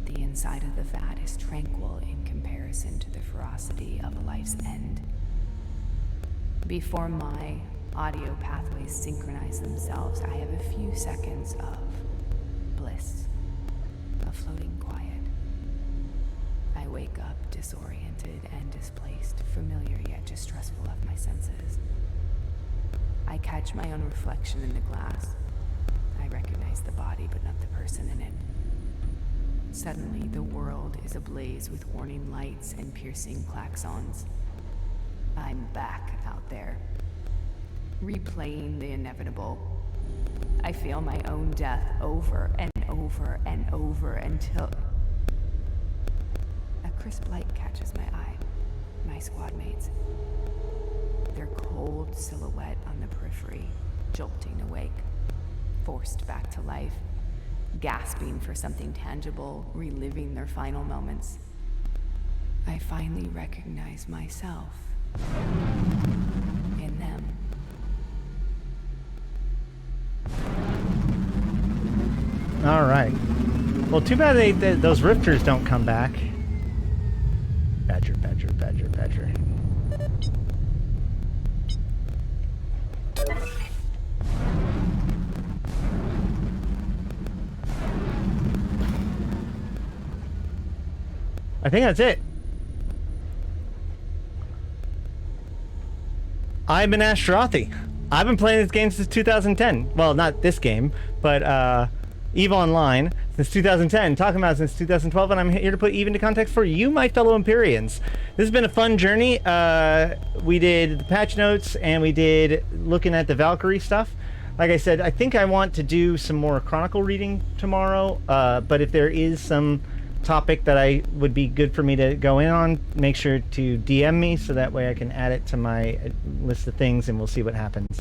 The inside of the vat is tranquil in comparison to the ferocity of a life's end. Before my audio pathways synchronize themselves, I have a few seconds of bliss, a floating quiet. I wake up disoriented and displaced, familiar yet distrustful of my senses. I catch my own reflection in the glass. I recognize the body, but not the person in it. Suddenly, the world is ablaze with warning lights and piercing klaxons. I'm back out there, replaying the inevitable. I feel my own death over and over and over until a crisp light catches my eye. My squad mates. Their cold silhouette on the periphery, jolting awake, forced back to life, gasping for something tangible, reliving their final moments. I finally recognize myself in them. All right. Well, too bad those rifters don't come back. Badger, badger, badger, badger. I think that's it. I've been Ashtarothi. I've been playing this game since 2010. Well, not this game, but EVE Online since 2010. Talking about it since 2012, and I'm here to put EVE into context for you, my fellow Empyreans. This has been a fun journey. We did the patch notes, and we did looking at the Valkyrie stuff. Like I said, I think I want to do some more Chronicle reading tomorrow, but if there is some topic that I would be good for me to go in on, make sure to DM me so that way I can add it to my list of things and we'll see what happens.